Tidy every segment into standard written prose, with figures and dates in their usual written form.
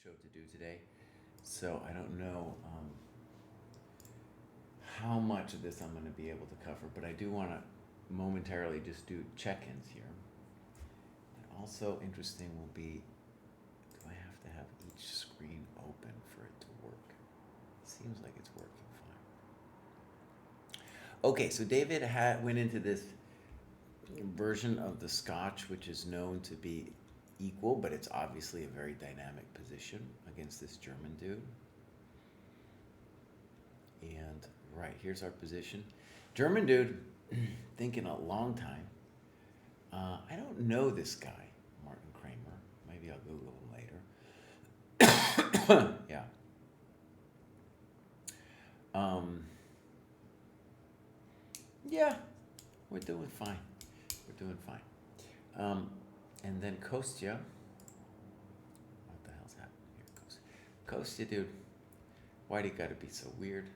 show to do today, so I don't know how much of this I'm going to be able to cover, but I do want to momentarily just do check-ins here. And also interesting will be, do I have to have each screen open for it to work? Seems like it's working fine. Okay, so David went into this version of the Scotch, which is known to be equal, but it's obviously a very dynamic position against this German dude. And right, here's our position. German dude, thinking a long time. I don't know this guy, Martin Kramer. Maybe I'll Google him later. Yeah. Yeah, we're doing fine. We're doing fine. And then Kostya. What the hell's happening here? Kostya, dude. Why do you gotta be so weird?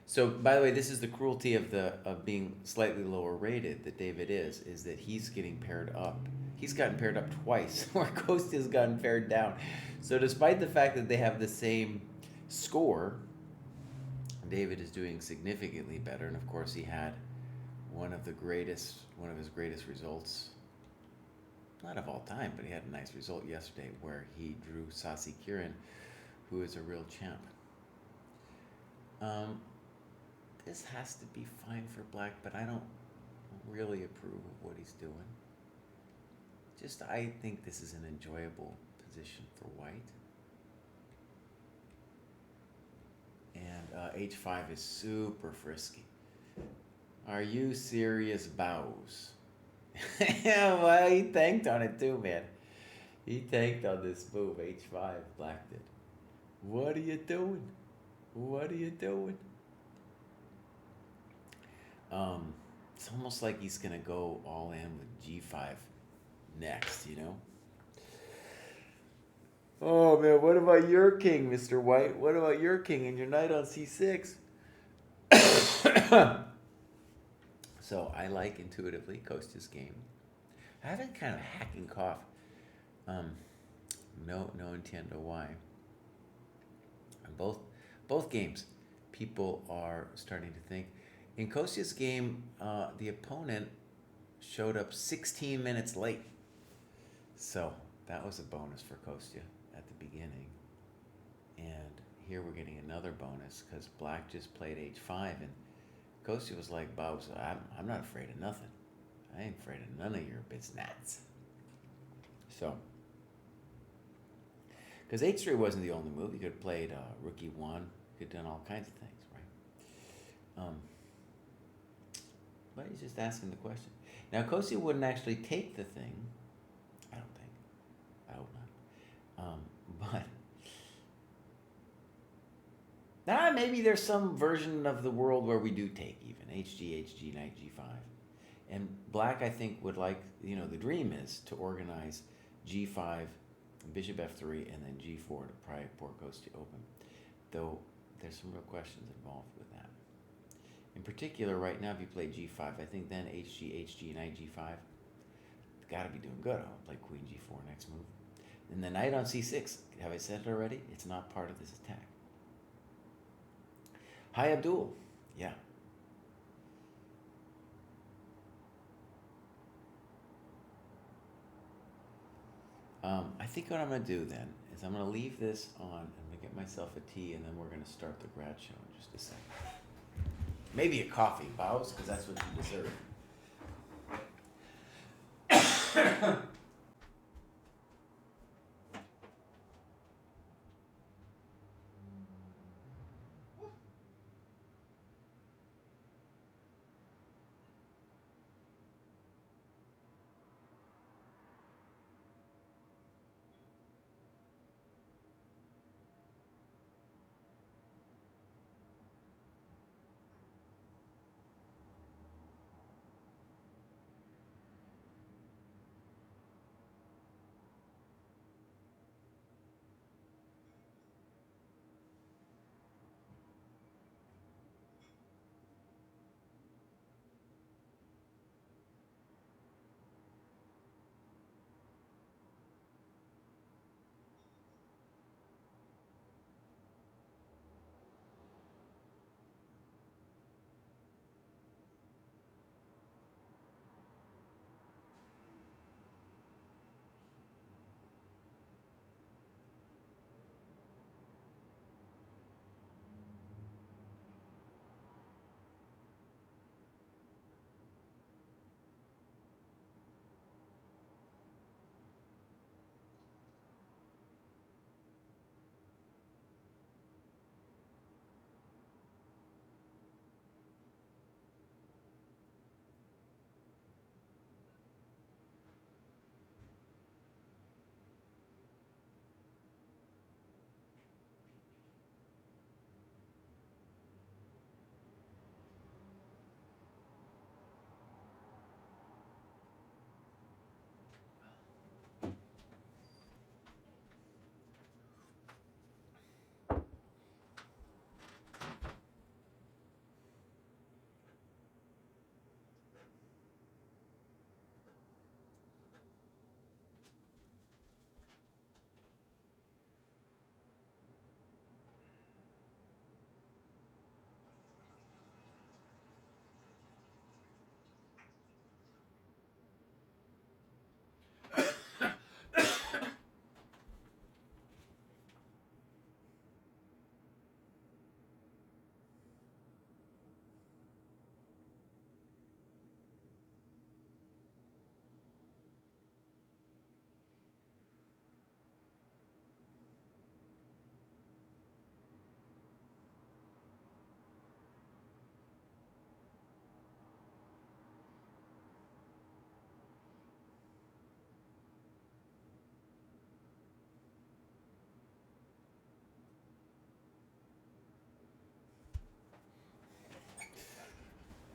So, by the way, this is the cruelty of being slightly lower rated that David is that he's getting paired up. He's gotten paired up twice, where Kostya's gotten paired down. So, despite the fact that they have the same score, David is doing significantly better, and of course, he had one of his greatest results, not of all time, but he had a nice result yesterday where he drew Sasi Kirin, who is a real champ. This has to be fine for black, but I don't really approve of what he's doing. I think this is an enjoyable position for white. And h5 is super frisky. Are you serious, Bows? Yeah, well, he tanked on it too, man. He tanked on this move, h5, black did. What are you doing? What are you doing? It's almost like he's going to go all in with g5 next, you know? Oh, man, what about your king, Mr. White? What about your king and your knight on c6? So I like intuitively Kostya's game. I have a kind of hacking cough. No entiendo why. And both games, people are starting to think. In Kostya's game, the opponent showed up 16 minutes late. So that was a bonus for Kostya at the beginning. And here we're getting another bonus because black just played h5 and Kostya was like, Bob, I'm not afraid of nothing. I ain't afraid of none of your business. So, because h3 wasn't the only move. You could have played rook e1. You could have done all kinds of things, right? But he's just asking the question. Now, Kostya wouldn't actually take the thing. I don't think. I hope not. But maybe there's some version of the world where we do take even. HG, knight g5. And black, I think, would like, the dream is to organize g5, bishop f3, and then g4 to pry poor Kostya open. Though there's some real questions involved with that. In particular, right now, if you play g5, I think then HG, knight g5, got to be doing good. I'll play queen g4 next move. And the knight on c6, have I said it already? It's not part of this attack. Hi, Abdul. Yeah. I think what I'm going to do then is I'm going to leave this on. I'm going to get myself a tea, and then we're going to start the grad show in just a second. Maybe a coffee, Bows, because that's what you deserve.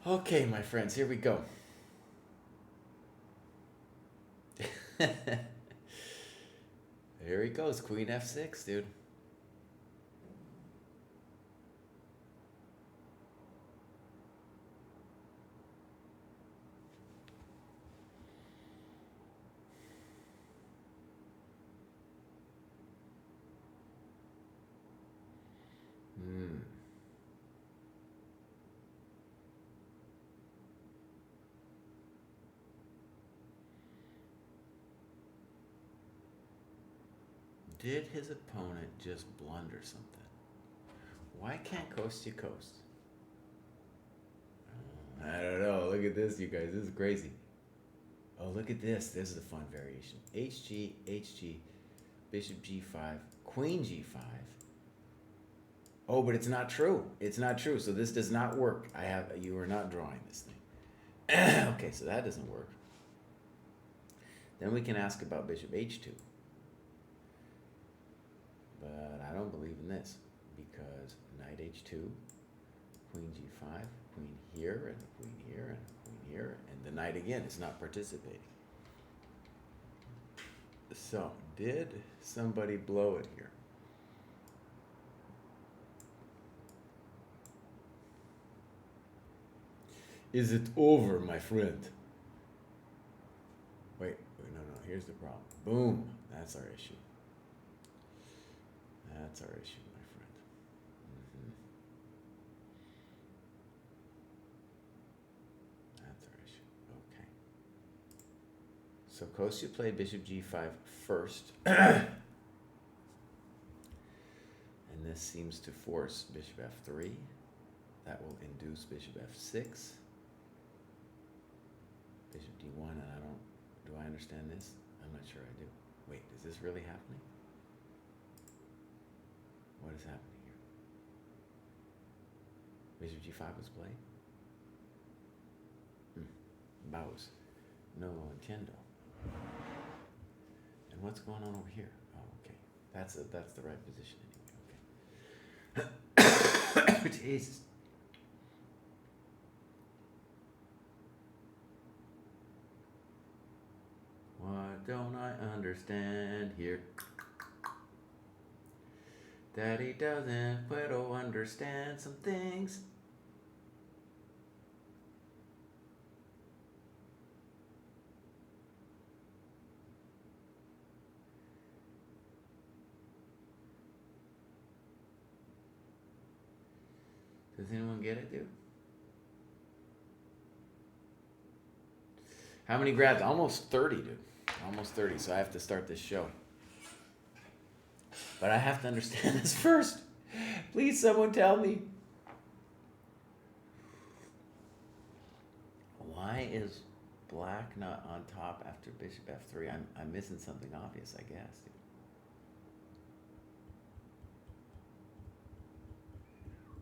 Okay, my friends, here we go. Here he goes, Queen F6, dude. Hmm. Did his opponent just blunder something? Why can't Kostya coast? I don't know. Look at this, you guys. This is crazy. Oh, look at this. This is a fun variation. HG, HG, Bishop G5, Queen G5. Oh, but it's not true. It's not true. So this does not work. You are not drawing this thing. Okay, so that doesn't work. Then we can ask about Bishop H2. But I don't believe in this because Knight H2, Queen G5, Queen here, and a Queen here, and a Queen here, and the Knight again is not participating. So, did somebody blow it here? Is it over, my friend? Wait, no, here's the problem. Boom, that's our issue. That's our issue, my friend. That's our issue. Okay. So Kostya played Bishop G5 first. And this seems to force Bishop F3. That will induce Bishop F6. Bishop D1, and do I understand this? I'm not sure I do. Wait, is this really happening? What is happening here? Bishop G5 was played? Bows. No entiendo. And what's going on over here? Oh, okay. That's the right position anyway. Okay. Jesus. What don't I understand here? Daddy doesn't puedo understand some things. Does anyone get it, dude? How many grabs? Almost 30, dude. Almost 30, so I have to start this show. But I have to understand this first. Please, someone tell me. Why is black not on top after Bishop F3? I'm missing something obvious, I guess, dude.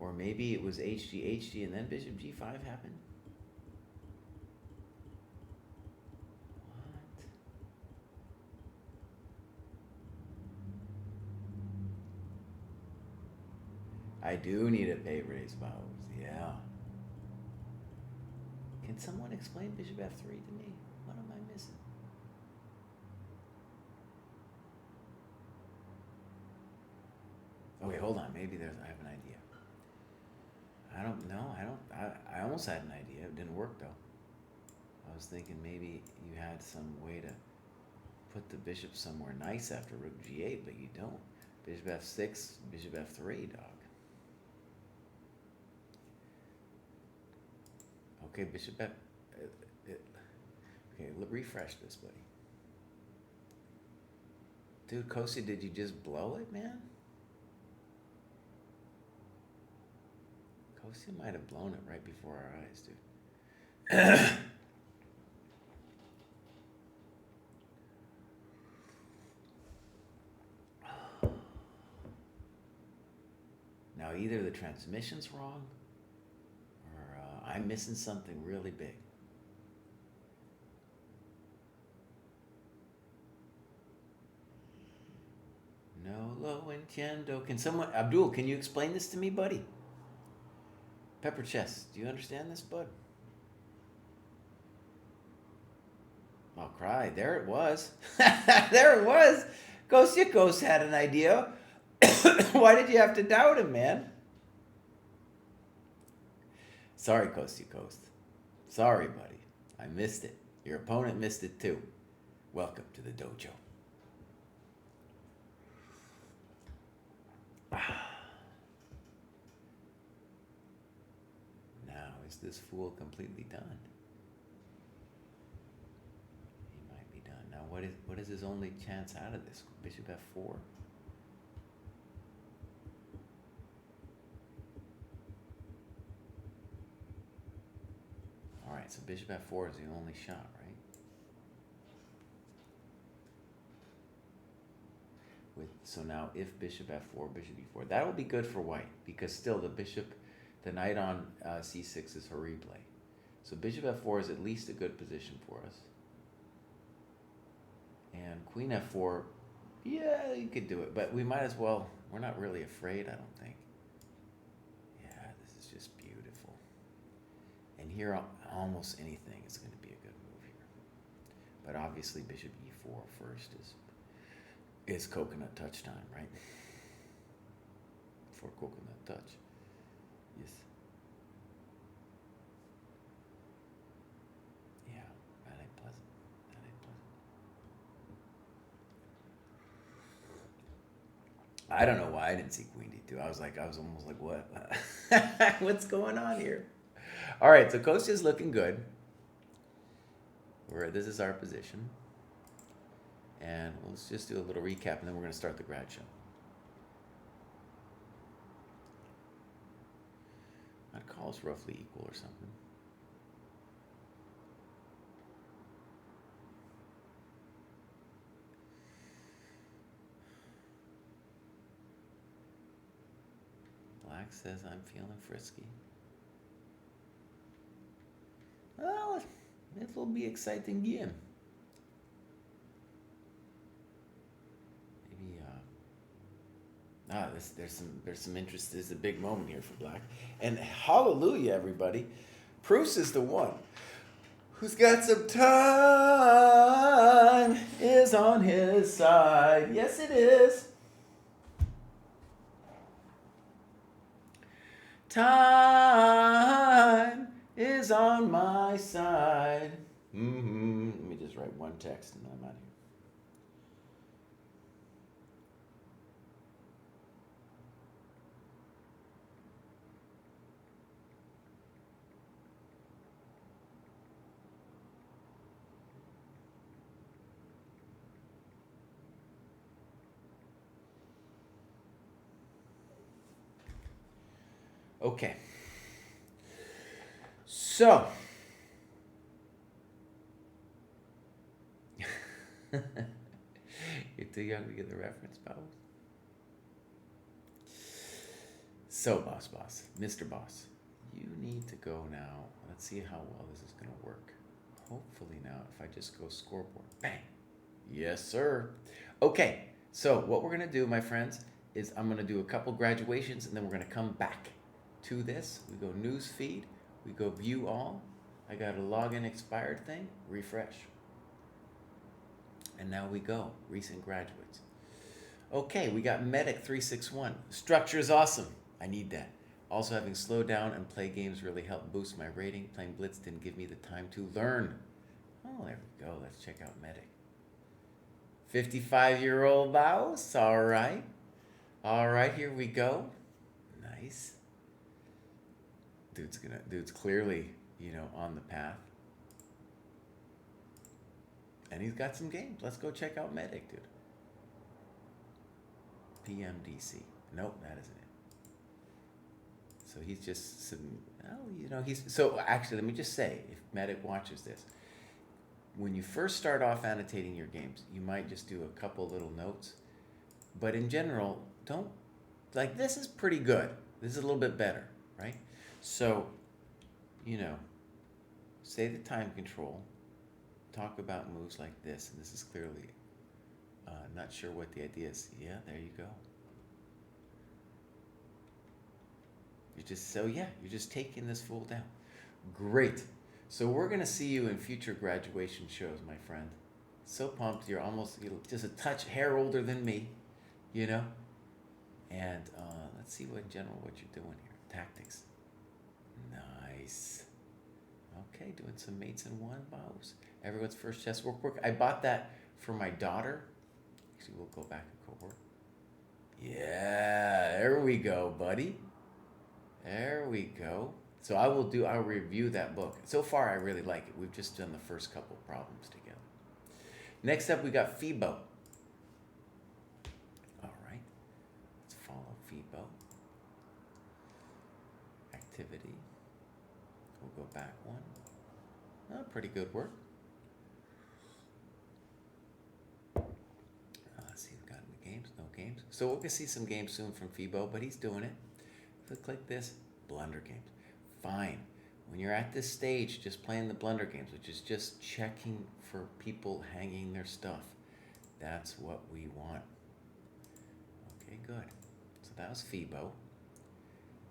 Or maybe it was HG, HG, and then Bishop G5 happened? I do need a pay raise, bows. Yeah. Can someone explain Bishop F3 to me? What am I missing? Okay, hold on. Maybe I have an idea. I don't know. I almost had an idea. It didn't work though. I was thinking maybe you had some way to put the bishop somewhere nice after Rook G8, but you don't. Bishop F6, Bishop F3, dog. Okay, Bishop F. Okay, refresh this, buddy. Dude, Kostya, did you just blow it, man? Kostya might have blown it right before our eyes, dude. Now, either the transmission's wrong, or I'm missing something really big. No lo entiendo. Can someone, Abdul, can you explain this to me, buddy? Pepper Chess, do you understand this, bud? Oh, Kraai. There it was. There it was. Kostya had an idea. Why did you have to doubt him, man? Sorry, Kostya. Sorry, buddy. I missed it. Your opponent missed it too. Welcome to the dojo. Now, is this fool completely done? He might be done. Now, what is his only chance out of this? Bishop f4. All right, so bishop f4 is the only shot, right? So now if bishop f4, bishop e4, that will be good for white because still the knight on c6 is horrible. So bishop f4 is at least a good position for us. And queen f4, yeah, you could do it, but we might as well, we're not really afraid, I don't think. Yeah, this is just beautiful. And here, almost anything is going to be a good move here. But obviously bishop e4 first is coconut touch time, right? For coconut touch. Yes. Yeah, that ain't pleasant. That ain't pleasant. I don't know why I didn't see queen d2. I was almost like, what? What's going on here? All right, so Kostya's looking good. This is our position. And let's just do a little recap, and then we're going to start the grad show. I'd call us roughly equal or something. Black says I'm feeling frisky. Well, it will be exciting game. There's some interest. There's a big moment here for black. And hallelujah, everybody. Pruess is the one who's got some time, is on his side. Yes, it is. Time is on my side. Let me just write one text and I'm out of here. Okay. So. You're too young to get the reference, Bob. So, Mr. Boss, you need to go now. Let's see how well this is going to work. Hopefully now, if I just go scoreboard, bang. Yes, sir. Okay, so what we're going to do, my friends, is I'm going to do a couple graduations, and then we're going to come back to this. We go news feed. We go view all. I got a login expired thing. Refresh. And now we go. Recent graduates. Okay, we got Medic 361. Structure is awesome. I need that. Also, having slowed down and play games really helped boost my rating. Playing Blitz didn't give me the time to learn. Oh, there we go. Let's check out Medic. 55-year-old Laos. All right. All right, here we go. Nice. Dude's clearly, on the path. And he's got some games. Let's go check out Medic, dude. PMDC. Nope, that isn't it. So he's just so actually, let me just say, if Medic watches this, when you first start off annotating your games, you might just do a couple little notes. But in general, this is pretty good. This is a little bit better, right? So, say the time control, talk about moves like this, and this is clearly not sure what the idea is. Yeah, there you go. You're just taking this fool down. Great. So we're going to see you in future graduation shows, my friend. So pumped. You're just a touch hair older than me, you know? And let's see what in general what you're doing here. Tactics. Nice. Okay, doing some mates in one bows. Everyone's first chess workbook. I bought that for my daughter. Actually, we'll go back and cohort. Yeah, there we go, buddy. There we go. So I'll review that book. So far, I really like it. We've just done the first couple problems together. Next up, we got FIBO. All right. Let's follow FIBO. Activity. We'll go back one. Oh, pretty good work. Let's see, we've got any games? No games. So we're going to see some games soon from FIBO, but he's doing it. If we click this, blunder games. Fine. When you're at this stage, just playing the blunder games, which is just checking for people hanging their stuff. That's what we want. Okay, good. So that was FIBO.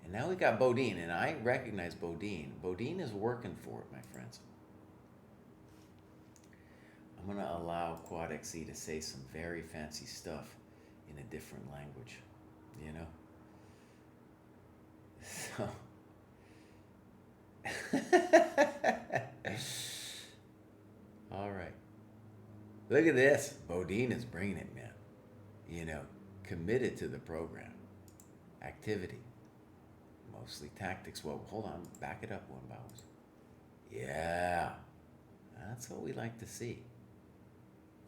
And now we got Bodine, and I recognize Bodine. Bodine is working for it, my friends. I'm going to allow QuadXE to say some very fancy stuff in a different language, you know? So... All right. Look at this. Bodine is bringing it, man. You know, committed to the program. Activity. Mostly tactics. Well, hold on. Back it up one bows. Yeah. That's what we like to see.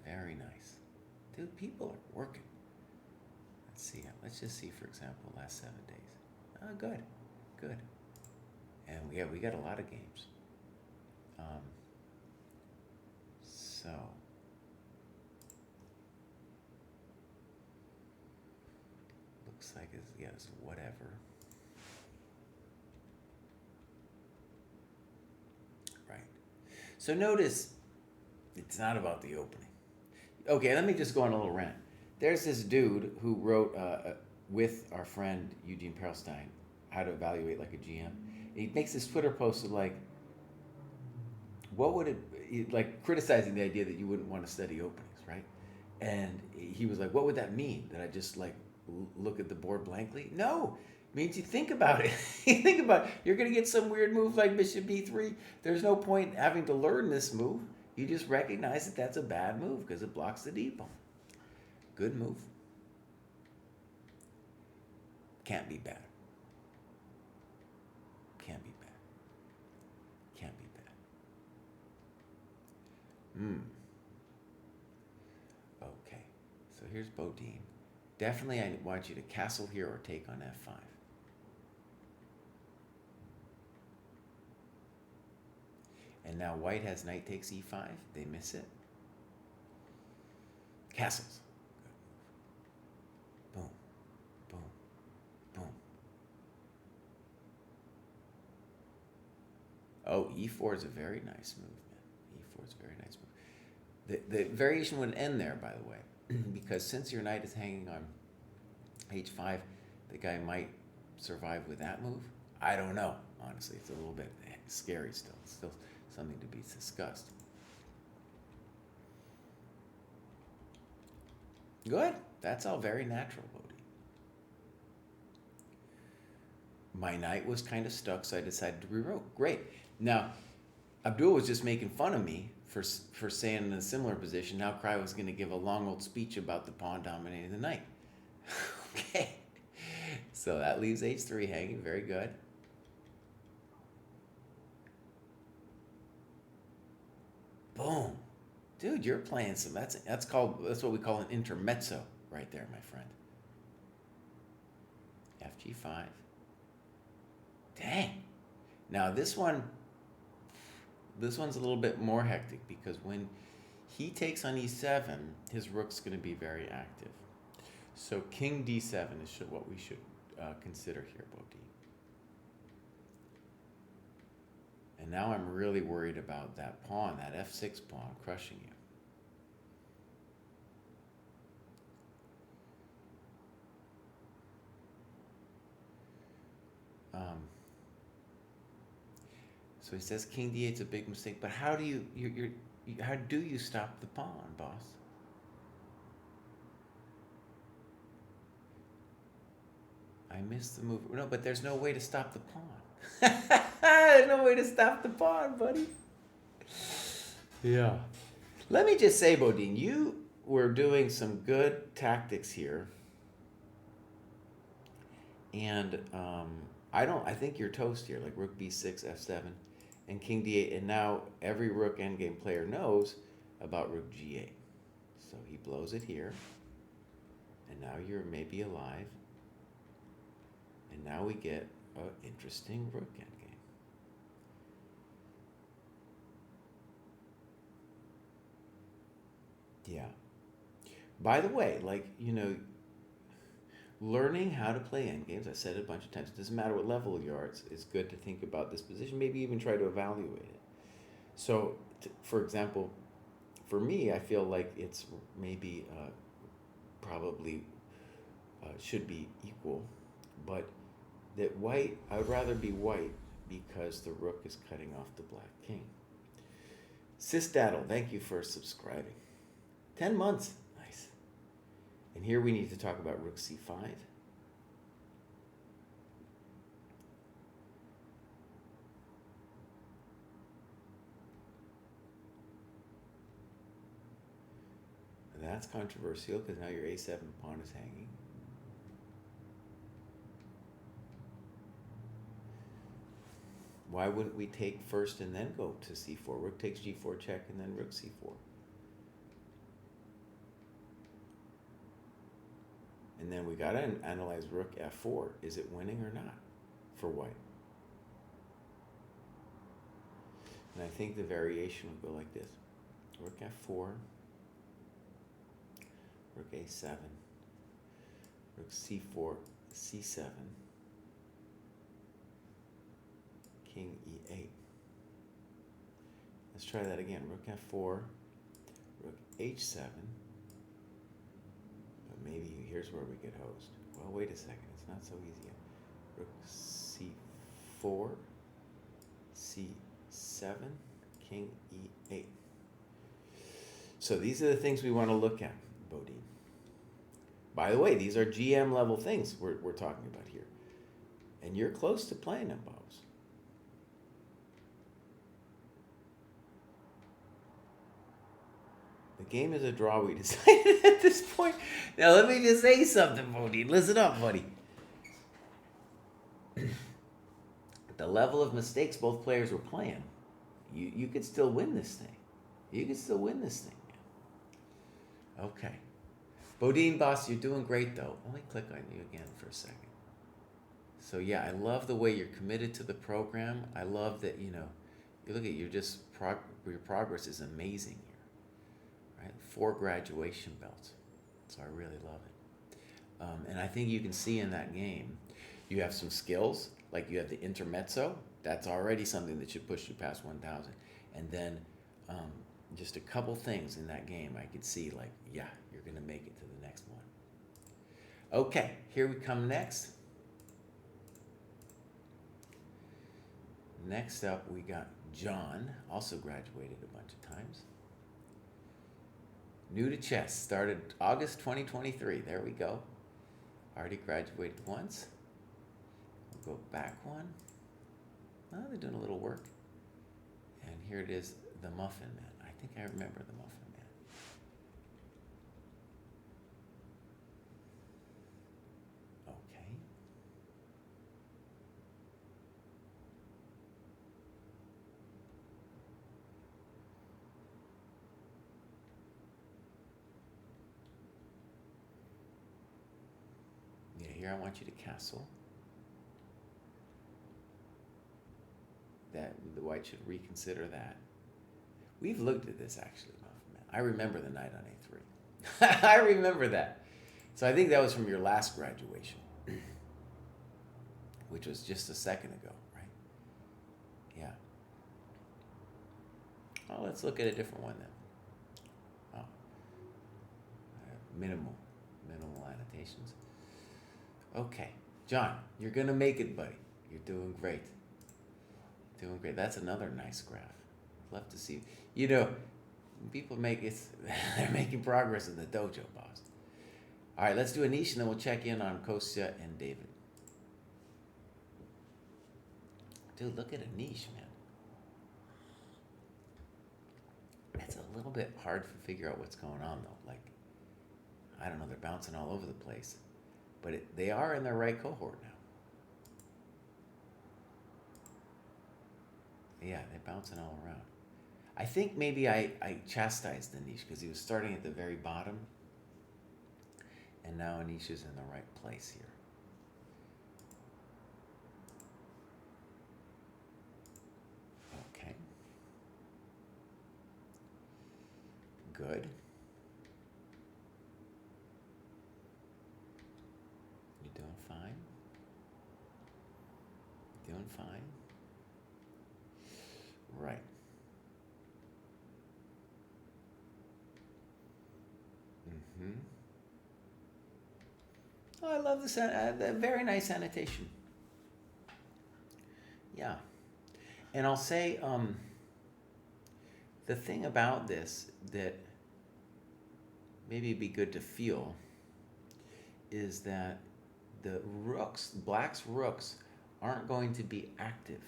Very nice. Dude, people are working. Let's see. Let's just see, for example, last 7 days. Oh, good. Good. And we got a lot of games. So looks like it's whatever. Right. So notice it's not about the opening. Okay, let me just go on a little rant. There's this dude who wrote with our friend Eugene Perlstein how to evaluate like a GM. He makes this Twitter post of like, what would it, like criticizing the idea that you wouldn't want to study openings, right? And he was like, what would that mean? That I just like look at the board blankly? No, it means you think about it. You think about it. You're going to get some weird move like Bishop B3. There's no point having to learn this move. You just recognize that that's a bad move because it blocks the D pawn. Good move. Can't be bad. Can't be bad. Can't be bad. Okay. So here's Bodine. Definitely I want you to castle here or take on F5. And now white has knight takes E5. They miss it. Castles. Boom. Boom. Boom. Oh, E4 is a very nice move, man. E4 is a very nice move. The variation would end there, by the way, because since your knight is hanging on H5, the guy might survive with that move. I don't know, honestly. It's a little bit scary still. It's still something to be discussed. Good. That's all very natural, Bodhi. My knight was kind of stuck, so I decided to rewrote. Great. Now, Abdul was just making fun of me for saying in a similar position. Now Kraai was going to give a long old speech about the pawn dominating the knight. Okay. So that leaves H3 hanging. Very good. Boom. Dude, you're playing some. That's what we call an intermezzo right there, my friend. FG5. Dang. Now this one's a little bit more hectic because when he takes on E7, his rook's going to be very active. So King D7 is what we should consider here, Bodhi. And now I'm really worried about that pawn, that F6 pawn, crushing you. So he says king d8's a big mistake, but how do how do you stop the pawn, boss? I missed the move. No, but there's no way to stop the pawn. There's no way to stop the pawn, buddy. Yeah. Let me just say, Bodine, you were doing some good tactics here. And I think you're toast here, like rook b6, f7, and king d8. And now every rook endgame player knows about rook g8. So he blows it here. And now you're maybe alive. And now we get an interesting rook endgame. Yeah. By the way, like, learning how to play endgames, I said it a bunch of times, it doesn't matter what level you are, it's good to think about this position, maybe even try to evaluate it. So, for example, for me, I feel like it's maybe probably should be equal, but that white, I would rather be white because the rook is cutting off the black king. ChessDojo, thank you for subscribing. 10 months. Nice. And here we need to talk about rook c5. That's controversial because now your a7 pawn is hanging. Why wouldn't we take first and then go to c4? Rook takes g4 check and then rook c4. And then we got to analyze rook f4. Is it winning or not for white? And I think the variation will go like this. Rook f4, rook a7, rook c4, c7, king e8. Let's try that again. Rook f4, rook h7. But maybe here's where we get hosed. Well, wait a second. It's not so easy. Rook c4, c7, king e8. So these are the things we want to look at, Bodine. By the way, these are GM level things we're talking about here. And you're close to playing them, Bobs. The game is a draw, we decided at this point. Now let me just say something, Bodine. Listen up, buddy. The level of mistakes both players were playing, you could still win this thing. You could still win this thing. Okay. Bodine, boss, you're doing great, though. Let me click on you again for a second. So, yeah, I love the way you're committed to the program. I love that, you look at your progress is amazing here. Right? 4 graduation belts. So I really love it. And I think you can see in that game, you have some skills, like you have the intermezzo. That's already something that should push you past 1,000. And then just a couple things in that game I could see, like, yeah, you're going to make it to the next one. Okay, here we come next. Next up, we got John, also graduated a bunch of times. New to chess, started August 2023. There we go. Already graduated once. We'll go back one. Oh, they're doing a little work. And here it is, the Muffin Man. I think I remember the Muffin Man. Okay. Yeah, here I want you to castle. That the white should reconsider that. We've looked at this actually, Muffin Man. I remember the knight on a3. I remember that. So I think that was from your last graduation, which was just a second ago, right? Yeah. Oh, let's look at a different one then. Oh, minimal annotations. Okay, John, you're gonna make it, buddy. You're doing great. Doing great. That's another nice graph. Love to see. You know, people make it. They're making progress in the dojo, boss. All right, let's do Anish, and then we'll check in on Kostya and David. Dude, look at Anish, man. It's a little bit hard to figure out what's going on, though. Like, I don't know, they're bouncing all over the place. But they are in their right cohort now. Yeah, they're bouncing all around. I think maybe I chastised Anish because he was starting at the very bottom. And now Anish is in the right place here. Okay. Good. You're doing fine. You're doing fine. Right. Mm-hmm. Oh, I love this. Very nice annotation. Yeah. And I'll say the thing about this that maybe it'd be good to feel is that the rooks, black's rooks, aren't going to be active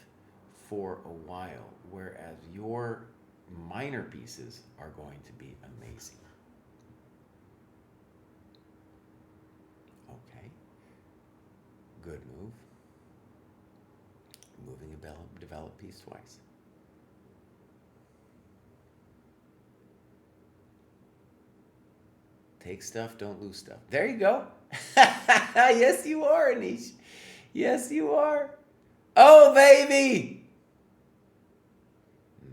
for a while, whereas your minor pieces are going to be amazing. Okay. Good move. Moving a developed piece twice. Take stuff, don't lose stuff. There you go. Yes, you are, Anish. Yes, you are. Oh, baby.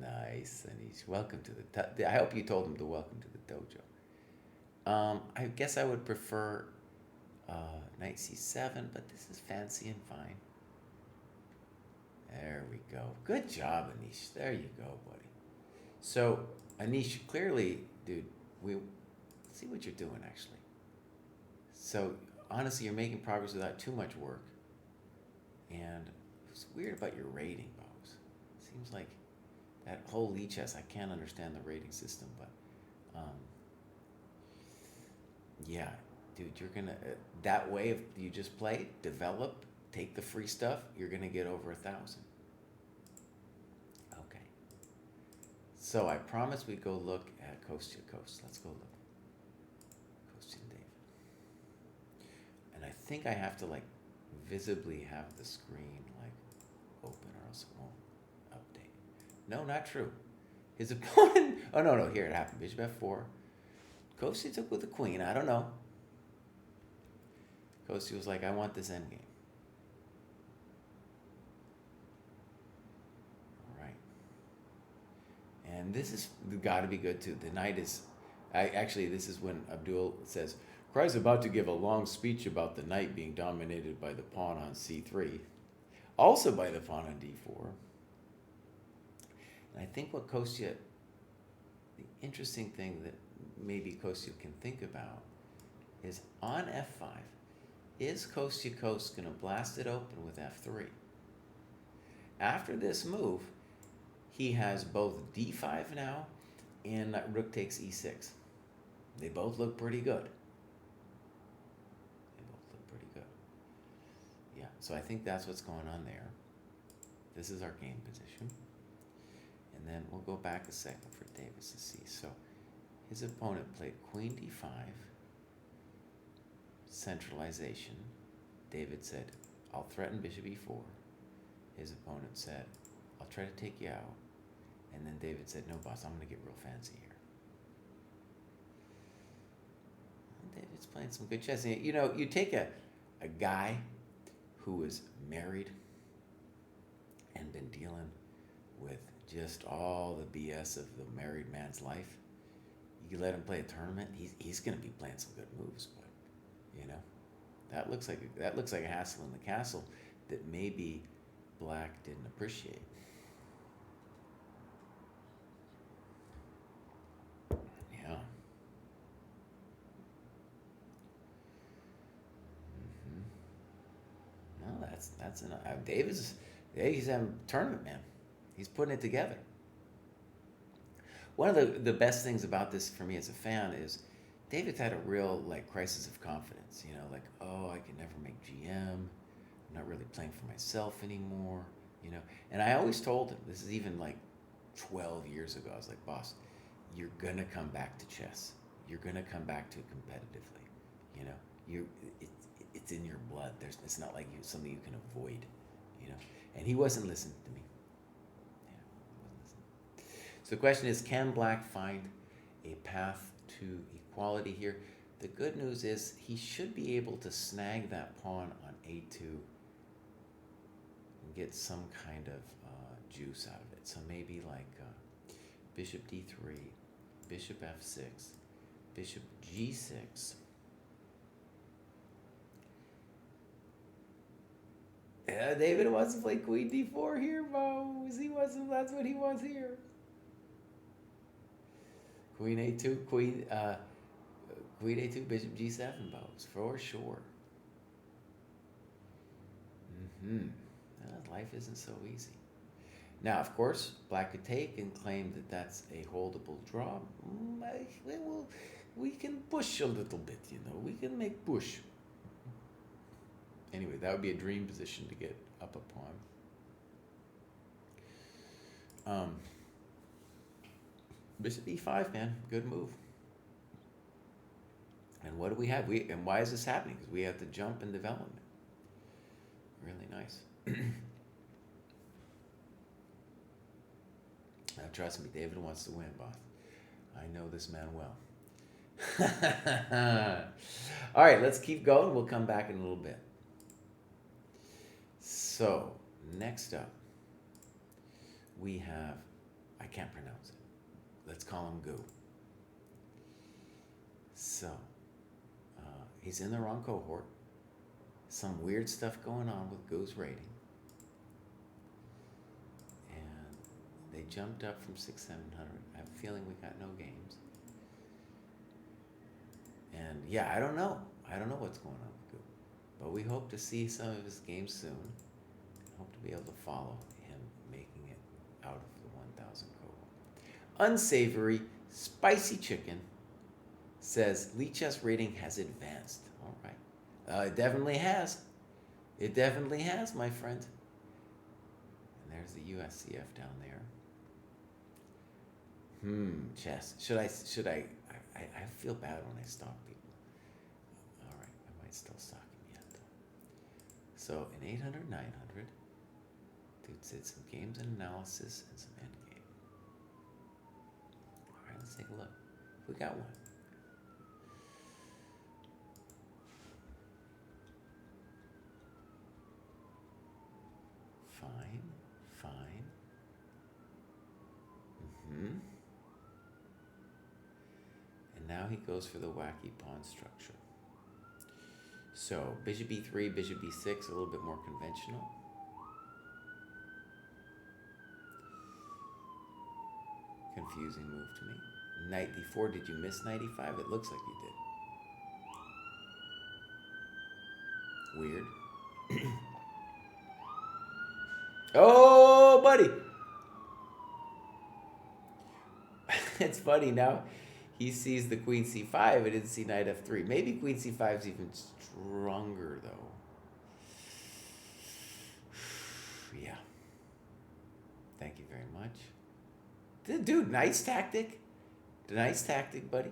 Nice, Anish. Welcome to the... I hope you told him to welcome to the dojo. I guess I would prefer knight c7, but this is fancy and fine. There we go. Good job, Anish. There you go, buddy. So, Anish, clearly, dude, we see what you're doing, actually. So, honestly, you're making progress without too much work. And it's weird about your rating, Bose. Seems like that whole Lee chess, I can't understand the rating system, but yeah, dude, you're gonna that way if you just play, develop, take the free stuff, you're gonna get over 1,000. Okay. So I promised we'd go look at Kostya Kost. Let's go look. Kostya and David. And I think I have to like visibly have the screen like open or else it won't update. No, not true. His opponent, oh no, here it happened. Bishop f4. Kostya took with the queen, I don't know. Kostya was like, I want this endgame. All right. And this is got to be good too. The knight is, actually this is when Abdul says, Kraai's about to give a long speech about the knight being dominated by the pawn on c3, also by the pawn on d4. And I think what Kostya, the interesting thing that maybe Kostya can think about is on f5, is Kostya Kost going to blast it open with f3? After this move, he has both d5 now and rook takes e6. They both look pretty good. Yeah, so I think that's what's going on there. This is our game position. And then we'll go back a second for Davis to see. So his opponent played queen d5, centralization. David said, I'll threaten bishop e4. His opponent said, I'll try to take you out. And then David said, no, boss, I'm going to get real fancy here. And David's playing some good chess. And, you know, you take a guy who is married and been dealing with just all the BS of the married man's life. You let him play a tournament, he's going to be playing some good moves, but you know, that looks like a hassle in the castle that maybe Black didn't appreciate. Yeah. No, that's enough. Davis, he's having a tournament, man. He's putting it together. One of the best things about this for me as a fan is David's had a real like crisis of confidence. You know, like, oh, I can never make GM. I'm not really playing for myself anymore. You know, and I always told him, this is even like 12 years ago, I was like, boss, you're gonna come back to chess. You're gonna come back to it competitively. You know, it's in your blood. It's not like something you can avoid. You know, and he wasn't listening to me. Yeah, wasn't listening. So the question is, can Black find a path to equality here? The good news is he should be able to snag that pawn on a2 and get some kind of juice out of it. So maybe like bishop d3, bishop f6, bishop g6. Yeah, David wants to play queen d4 here, Mose. He wants to, that's what he wants here. Queen a2, queen a2, bishop g7, Mose, for sure. Life isn't so easy. Now, of course, Black could take and claim that that's a holdable draw. We can push a little bit, you know. We can make push. Anyway, that would be a dream position to get up a pawn. Bishop e5, man. Good move. And what do we have? And why is this happening? Because we have to jump in development. Really nice. Now, trust me, David wants to win, boss. I know this man well. All right, let's keep going. We'll come back in a little bit. So, next up, we have, I can't pronounce it. Let's call him Goo. So, he's in the wrong cohort. Some weird stuff going on with Goo's rating. And they jumped up from 600-700. I have a feeling we got no games. And yeah, I don't know. I don't know what's going on with Goo. But we hope to see some of his games soon. Hope to be able to follow him making it out of the 1,000 cohort. Unsavory, spicy chicken says Lee Chess rating has advanced. All right. It definitely has. It definitely has, my friend. And there's the USCF down there. Chess. Should I feel bad when I stalk people. All right, I might still stalk him yet, though. So in 800, 900, dude did some games and analysis and some endgame. All right, let's take a look. We got one. Fine. And now he goes for the wacky pawn structure. So bishop e3, bishop e6, a little bit more conventional. Confusing move to me. Knight d4, did you miss knight e5? It looks like you did. Weird. Oh, buddy. It's funny now. He sees the queen c5 and didn't see knight f3. Maybe queen c5 is even stronger, though. Yeah. Thank you very much. Dude, nice tactic. Nice tactic, buddy.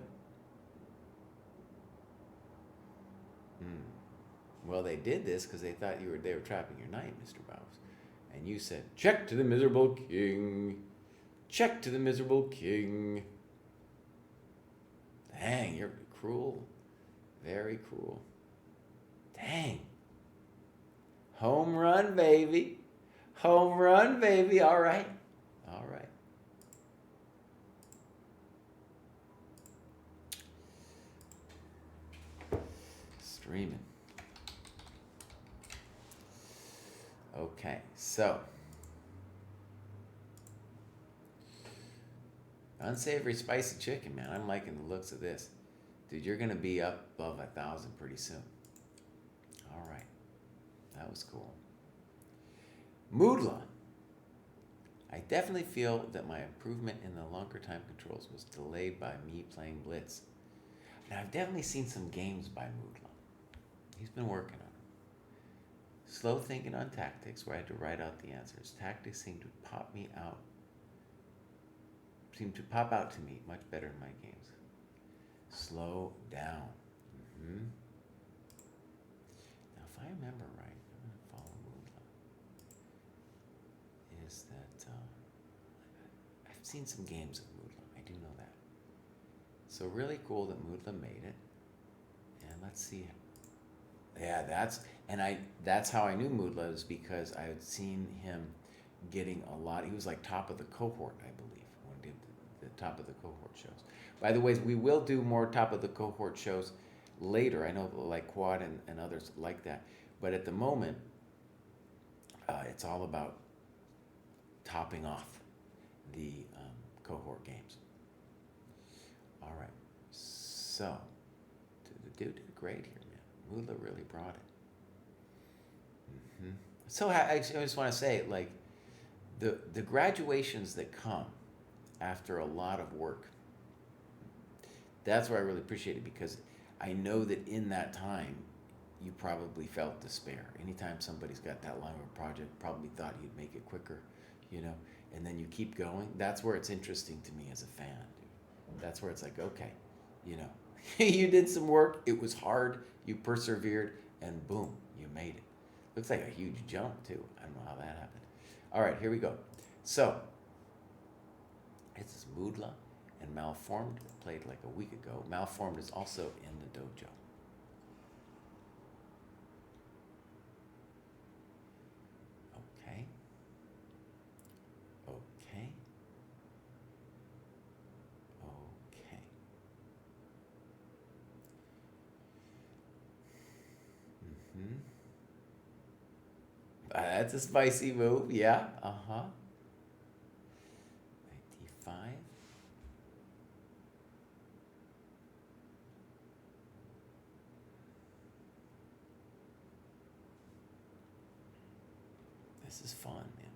Well, they did this because they thought they were trapping your knight, Mr. Bowes. And you said, check to the miserable king. Check to the miserable king. Dang, you're cruel. Very cruel. Dang. Home run, baby. Home run, baby. All right. All right. Streaming. Okay, so. Unsavory spicy chicken, man. I'm liking the looks of this. Dude, you're going to be up above 1,000 pretty soon. All right. That was cool. Moodla. I definitely feel that my improvement in the longer time controls was delayed by me playing Blitz. Now, I've definitely seen some games by Moodla. He's been working on them. Slow thinking on tactics, where I had to write out the answers. Tactics seem to pop out to me much better in my games. Slow down. Mm-hmm. Now, if I remember right, I'm going to follow Moodla. Is that I've seen some games of Moodla. I do know that. So really cool that Moodla made it. And let's see. Yeah, that's how I knew Moodla, was because I had seen him getting a lot. He was like top of the cohort, I believe, when he did the top of the cohort shows. By the way, we will do more top of the cohort shows later. I know like Quad and others like that. But at the moment, it's all about topping off the cohort games. All right. So, the dude did great here, man. Moodla really brought it. Mm-hmm. So I just want to say, like, the graduations that come after a lot of work, that's where I really appreciate it, because I know that in that time, you probably felt despair. Anytime somebody's got that long of a project, probably thought you'd make it quicker, and then you keep going. That's where it's interesting to me as a fan, dude. That's where it's like, okay, you did some work, it was hard, you persevered, and boom, you made it. Looks like a huge jump, too. I don't know how that happened. All right, here we go. So, this is Moodla and Malformed, played like a week ago. Malformed is also in the dojo. Okay. Okay. Okay. Mm-hmm. That's a spicy move, yeah. Uh-huh. Knight d5. This is fun, man.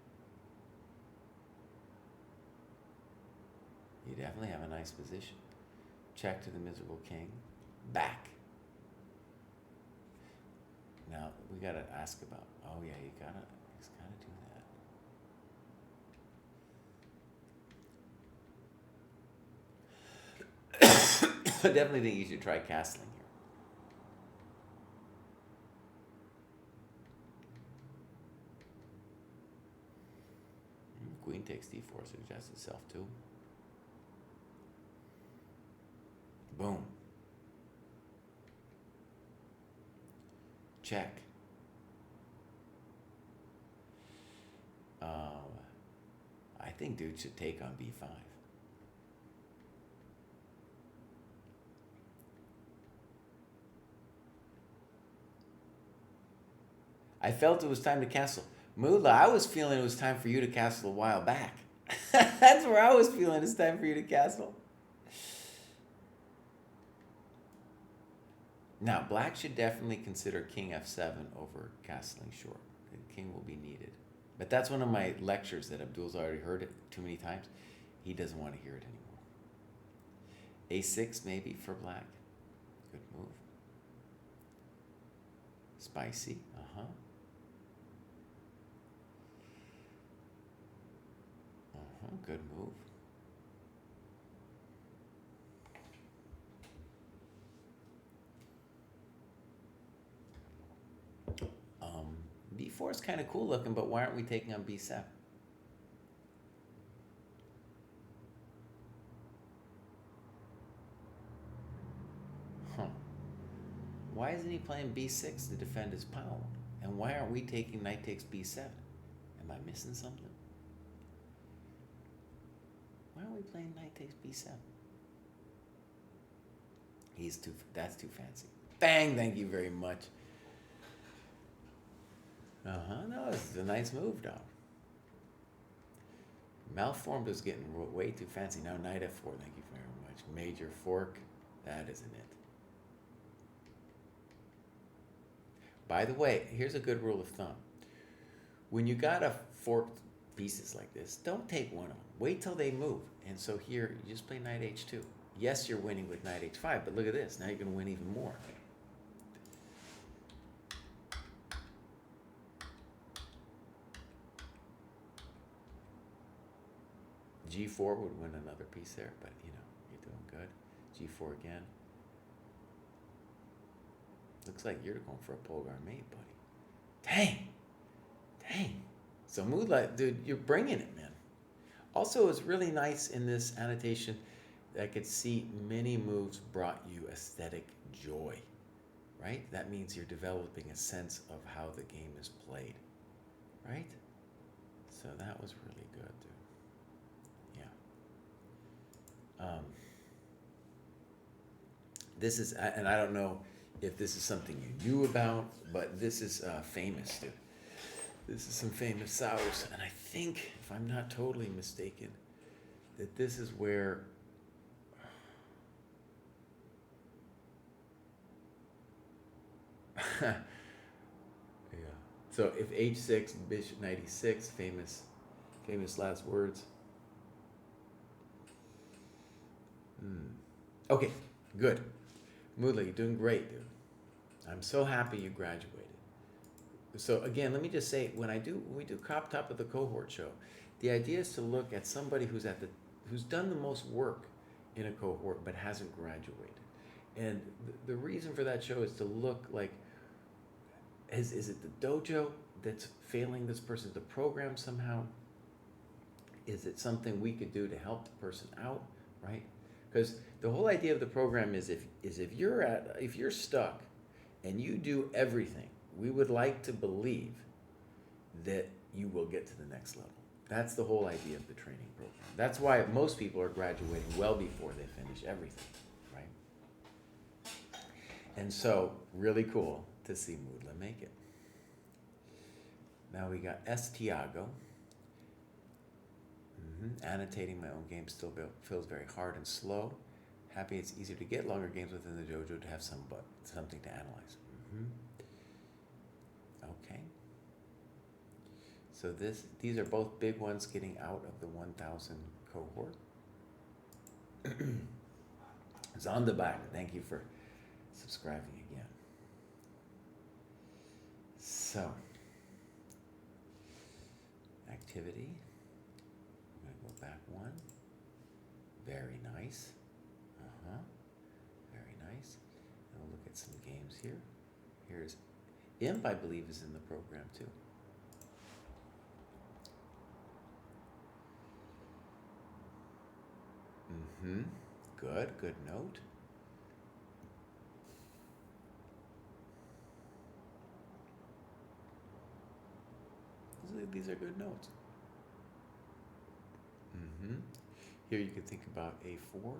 You definitely have a nice position. Check to the miserable king. Back. Now, we gotta ask about, oh yeah, he's gotta do that. I definitely think you should try castling here. Queen takes d4 suggests itself too. Boom. Check. I think dude should take on b5. I felt it was time to castle. Moodla, I was feeling it was time for you to castle a while back. That's where I was feeling it's time for you to castle. Now, black should definitely consider king f7 over castling short. The king will be needed. But that's one of my lectures that Abdul's already heard it too many times. He doesn't want to hear it anymore. a6 maybe for black. Good move. Spicy. Uh-huh. Uh-huh. Good move. B4 is kind of cool looking, but why aren't we taking on b7? Huh. Why isn't he playing b6 to defend his pawn? And why aren't we taking knight takes b7? Am I missing something? Why aren't we playing knight takes b7? That's too fancy. Bang, thank you very much. No, this is a nice move, dog. Malformed is getting way too fancy. Now knight f4, thank you very much. Major fork, that isn't it. By the way, here's a good rule of thumb. When you got a forked pieces like this, don't take one of them. Wait till they move. And so here, you just play knight h2. Yes, you're winning with knight h5, but look at this. Now you're going to win even more. G4 would win another piece there, but you know, you're doing good. G4 again. Looks like you're going for a Polgar mate, buddy. Dang. Dang. So Moonlight, dude, you're bringing it, man. Also, it's really nice in this annotation that I could see many moves brought you aesthetic joy, right? That means you're developing a sense of how the game is played, right? So that was really good, dude. Yeah. This is, and I don't know if this is something you knew about, but this is famous, dude. This is some famous Saus, and I think, if I'm not totally mistaken, that this is where yeah. So if h6, bishop knight e6, famous last words. Okay, good. Moodley, you're doing great, dude. I'm so happy you graduated. So again, let me just say, when we do top of the cohort show, the idea is to look at somebody who's done the most work in a cohort but hasn't graduated. And the reason for that show is to look like, is it the dojo that's failing this person to program somehow? Is it something we could do to help the person out, right? Because the whole idea of the program is if you're stuck and you do everything, we would like to believe that you will get to the next level. That's the whole idea of the training program. That's why most people are graduating well before they finish everything, right? And so, really cool to see Moodla make it. Now we got S. Tiago. Annotating my own game still feels very hard and slow. Happy it's easier to get longer games within the dojo to have something to analyze. Okay. So these are both big ones getting out of the 1,000 cohort. Zonderback, thank you for subscribing again. So, activity. I'm going to go back one. Very nice. Very nice. And we'll look at some games here. Here's Imp, I believe, is in the program too. Good note. These are good notes. Here you could think about A4.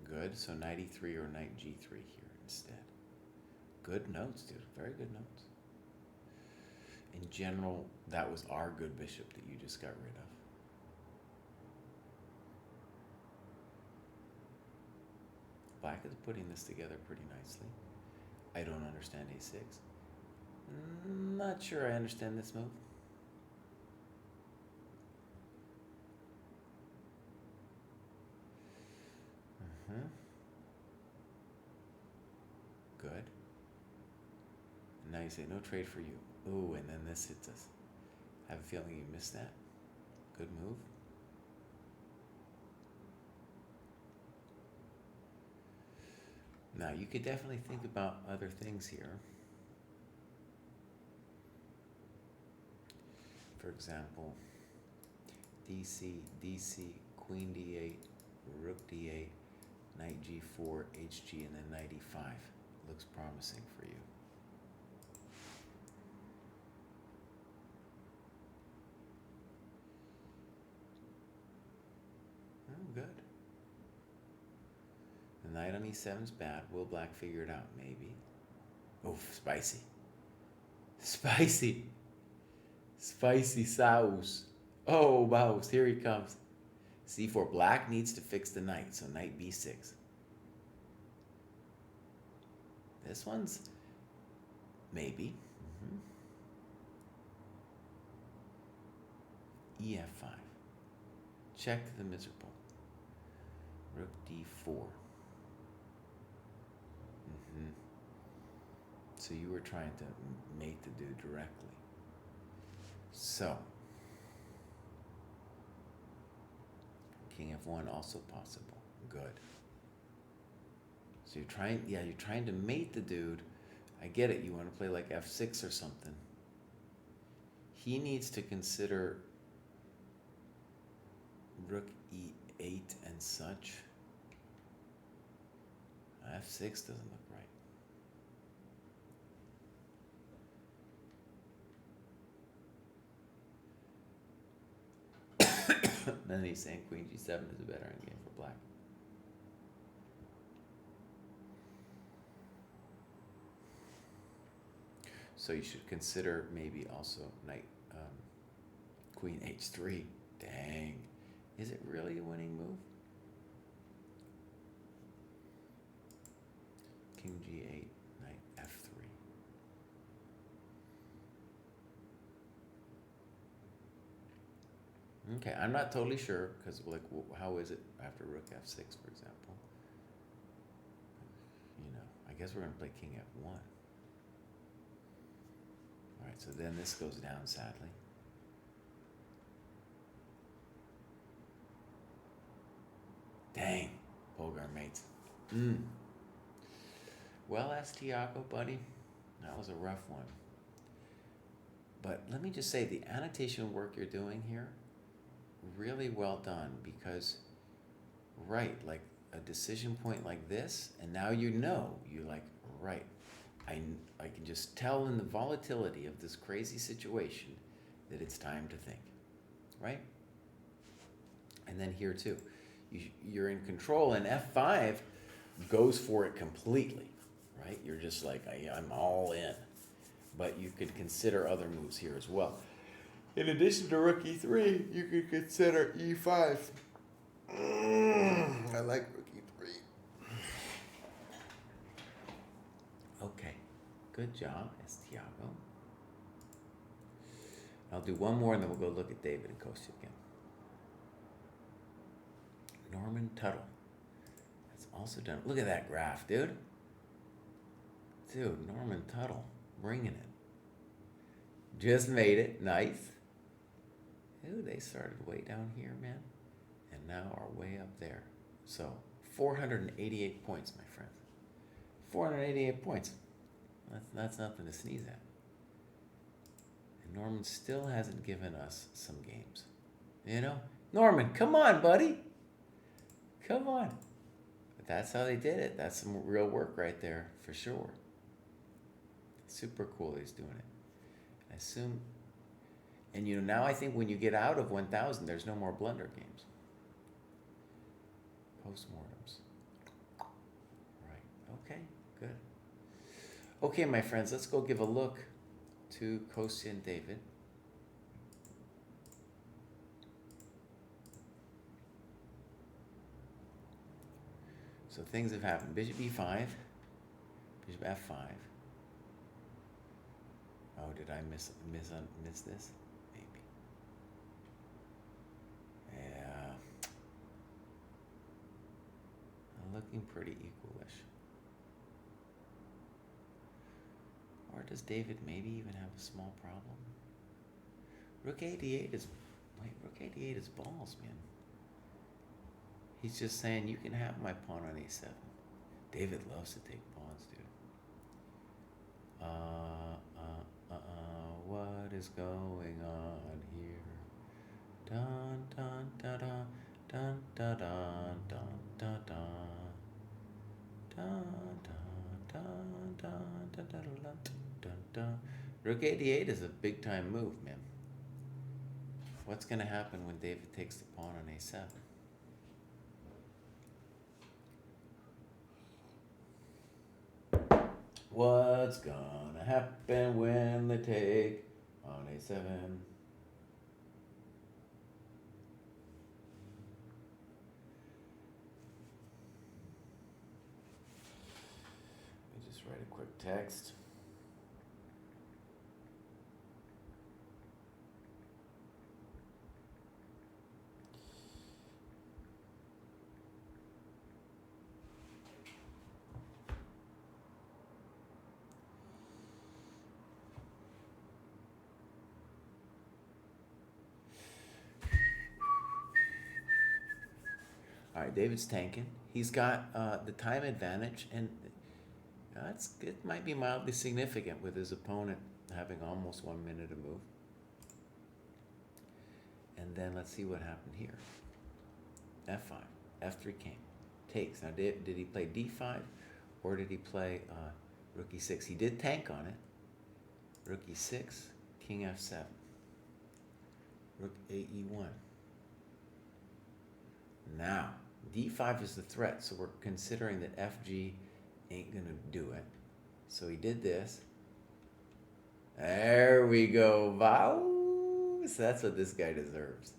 Good. So knight E3 or knight G3 here instead. Good notes, dude. Very good notes. In general, that was our good bishop that you just got rid of. Black is putting this together pretty nicely. I don't understand A6. Not sure I understand this move. Good. And now you say, no trade for you. Ooh, and then this hits us. I have a feeling you missed that. Good move. Now, you could definitely think about other things here. For example, DC, Queen D8, Rook D8, Knight G4, HG, and then Knight E5. Looks promising for you. Oh, good. The knight on E7 is bad. Will Black figure it out? Maybe. Oof, spicy. Spicy. Spicy sauce. Oh, Baus, here he comes. c4. Black needs to fix the knight, so knight b6. This one's maybe. ef5. Check the miserable. Rook d4. So you were trying to mate the dude directly. So, king f1 also possible. Good. So you're trying to mate the dude. I get it. You want to play like f6 or something. He needs to consider rook e8 and such. f6 doesn't look right. Then he's saying queen g7 is a better endgame for black. So you should consider maybe also knight, queen h3. Dang. Is it really a winning move? King g8, knight f3. Okay, I'm not totally sure, because like, how is it after rook f6, for example? You know, I guess we're going to play king f1. All right, so then this goes down, sadly. Dang, Polgar mates. Well, Tiago, buddy, that was a rough one. But let me just say, the annotation work you're doing here, really well done, because, right, like a decision point like this, and now you know, you're like, right, I can just tell in the volatility of this crazy situation that it's time to think, right? And then here too, you're in control, and f5 goes for it completely, right? You're just like, I'm all in. But you could consider other moves here as well. In addition to rook e3, you could consider e5. I like rook e3. Okay, good job, Tiago. I'll do one more and then we'll go look at David and Kostya again. Norman Tuttle. That's also done. Look at that graph, dude. Dude, Norman Tuttle, bringing it. Just made it. Nice. Ooh, they started way down here, man. And now are way up there. So, 488 points, my friends. 488 points. That's nothing to sneeze at. And Norman still hasn't given us some games. You know? Norman, come on, buddy. Come on. But that's how they did it. That's some real work right there, for sure. Super cool he's doing it. I assume, and you know, now I think when you get out of 1,000, there's no more blunder games. Postmortems. Right, okay, good. Okay, my friends, let's go give a look to Kostya and David. So things have happened. Bishop e5, bishop f5. Oh, did I miss this? Maybe. Yeah. Looking pretty equalish. Or does David maybe even have a small problem? Rook a8 is... Wait, rook a8 is balls, man. He's just saying, you can have my pawn on a7. David loves to take pawns, dude. What is going on here? Dun dun dun dun dun dun dun dun dun dun dun dun dun. Rook a8 is a big time move, man. What's gonna happen when David takes the pawn on a7? What's gonna happen when they take on a7? write a quick text. All right, David's tanking. He's got the time advantage, and it might be mildly significant with his opponent having almost 1 minute to move. And then let's see what happened here. F5, F3 came, takes. Now, did he play D5, or did he play Rook E6? He did tank on it. Rook E6, King F7, Rook AE1. Now, D5 is the threat, so we're considering that FG ain't gonna do it. So he did this. There we go, vows. That's what this guy deserves.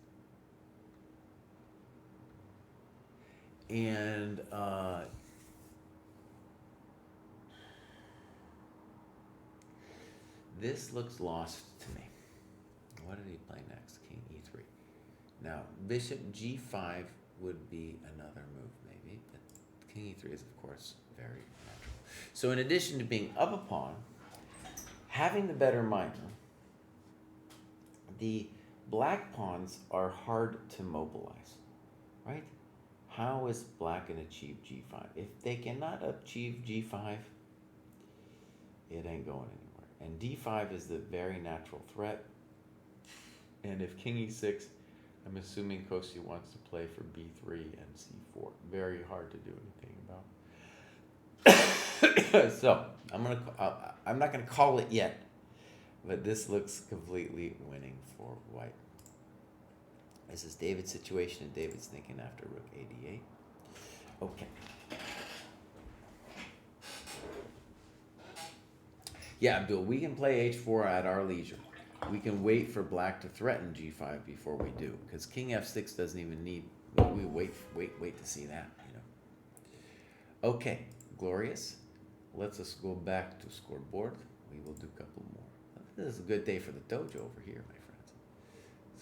And this looks lost to me. What did he play next? King E3. Now, Bishop G5 would be another move, maybe. But King E3 is, of course, very natural. So in addition to being up a pawn, having the better minor, the black pawns are hard to mobilize, right? How is black going to achieve G5? If they cannot achieve G5, it ain't going anywhere. And D5 is the very natural threat. And if King E6, I'm assuming Kostya wants to play for B3 and C4. Very hard to do anything about. So I'm not gonna call it yet, but this looks completely winning for white. This is David's situation, and David's thinking after Rook AD8. Okay. Yeah, Abdul, we can play H4 at our leisure. We can wait for black to threaten G5 before we do, because King F6 doesn't even need. We wait to see that, you know. Okay, glorious. Let's just go back to scoreboard. We will do a couple more. This is a good day for the dojo over here, my friends.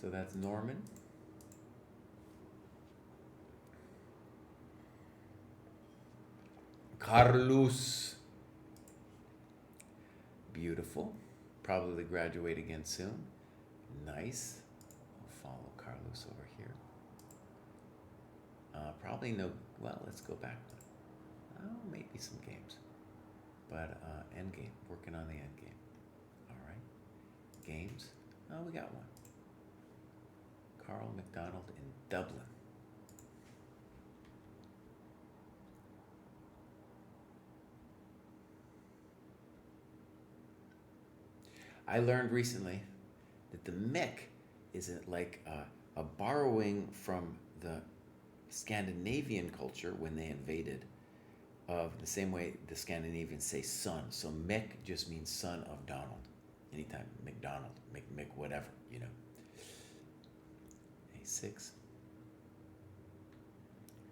So that's Norman. Carlos. Beautiful. Probably graduate again soon. Nice. We'll follow Carlos over here. Probably no. Well, let's go back. Oh, maybe some games. But end game. Working on the end game. All right. Games. Oh, we got one. Carl McDonald in Dublin. I learned recently that the Mick is like a borrowing from the Scandinavian culture when they invaded, of the same way the Scandinavians say son. So Mick just means son of Donald. Anytime McDonald, Mick, whatever, you know. A6.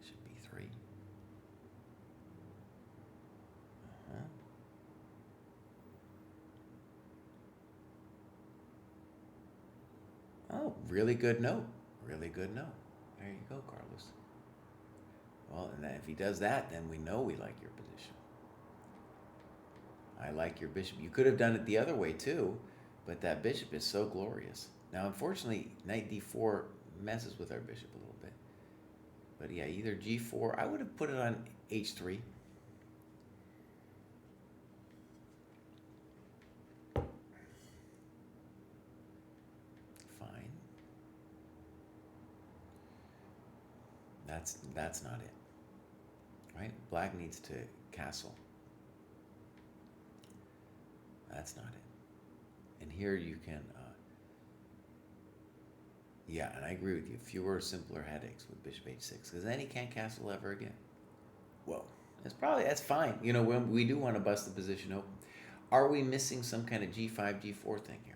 Should be 3. Oh, really good note. Really good note. There you go, Carlos. Well, and if he does that, then we know we like your position. I like your bishop. You could have done it the other way too, but that bishop is so glorious. Now, unfortunately, knight d4 messes with our bishop a little bit. But yeah, either g4. I would have put it on h3. Fine. That's not it. Right? Black needs to castle. That's not it. And here you can, yeah, and I agree with you. Fewer, simpler headaches with bishop h6, because then he can't castle ever again. Whoa, that's fine. You know, when we do want to bust the position open. Are we missing some kind of g5, g4 thing here?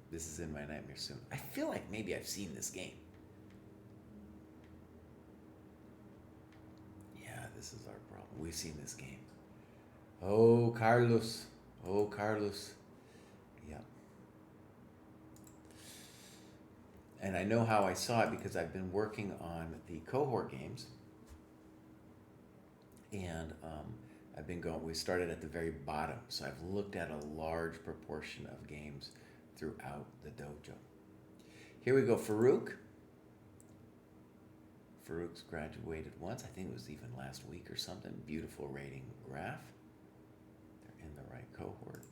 This is in my nightmare soon. I feel like maybe I've seen this game. this is our problem. We've seen this game. Oh, Carlos. Oh, Carlos. Yeah. And I know how I saw it because I've been working on the cohort games. And I've been going, we started at the very bottom. So I've looked at a large proportion of games throughout the dojo. Here we go, Farouk. Farouk's graduated once. I think it was even last week or something. Beautiful rating graph. They're in the right cohort.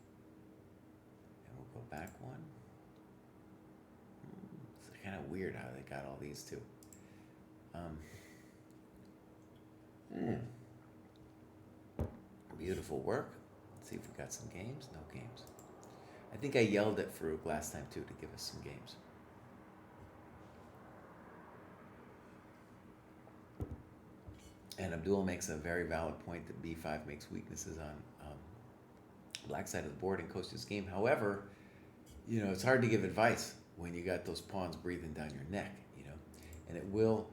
And we'll go back one. It's kind of weird how they got all these too. Beautiful work. Let's see if we got some games. No games. I think I yelled at Farouk last time too to give us some games. And Abdul makes a very valid point that b5 makes weaknesses on black side of the board in Kostya's game. However, you know, it's hard to give advice when you got those pawns breathing down your neck, you know. And it will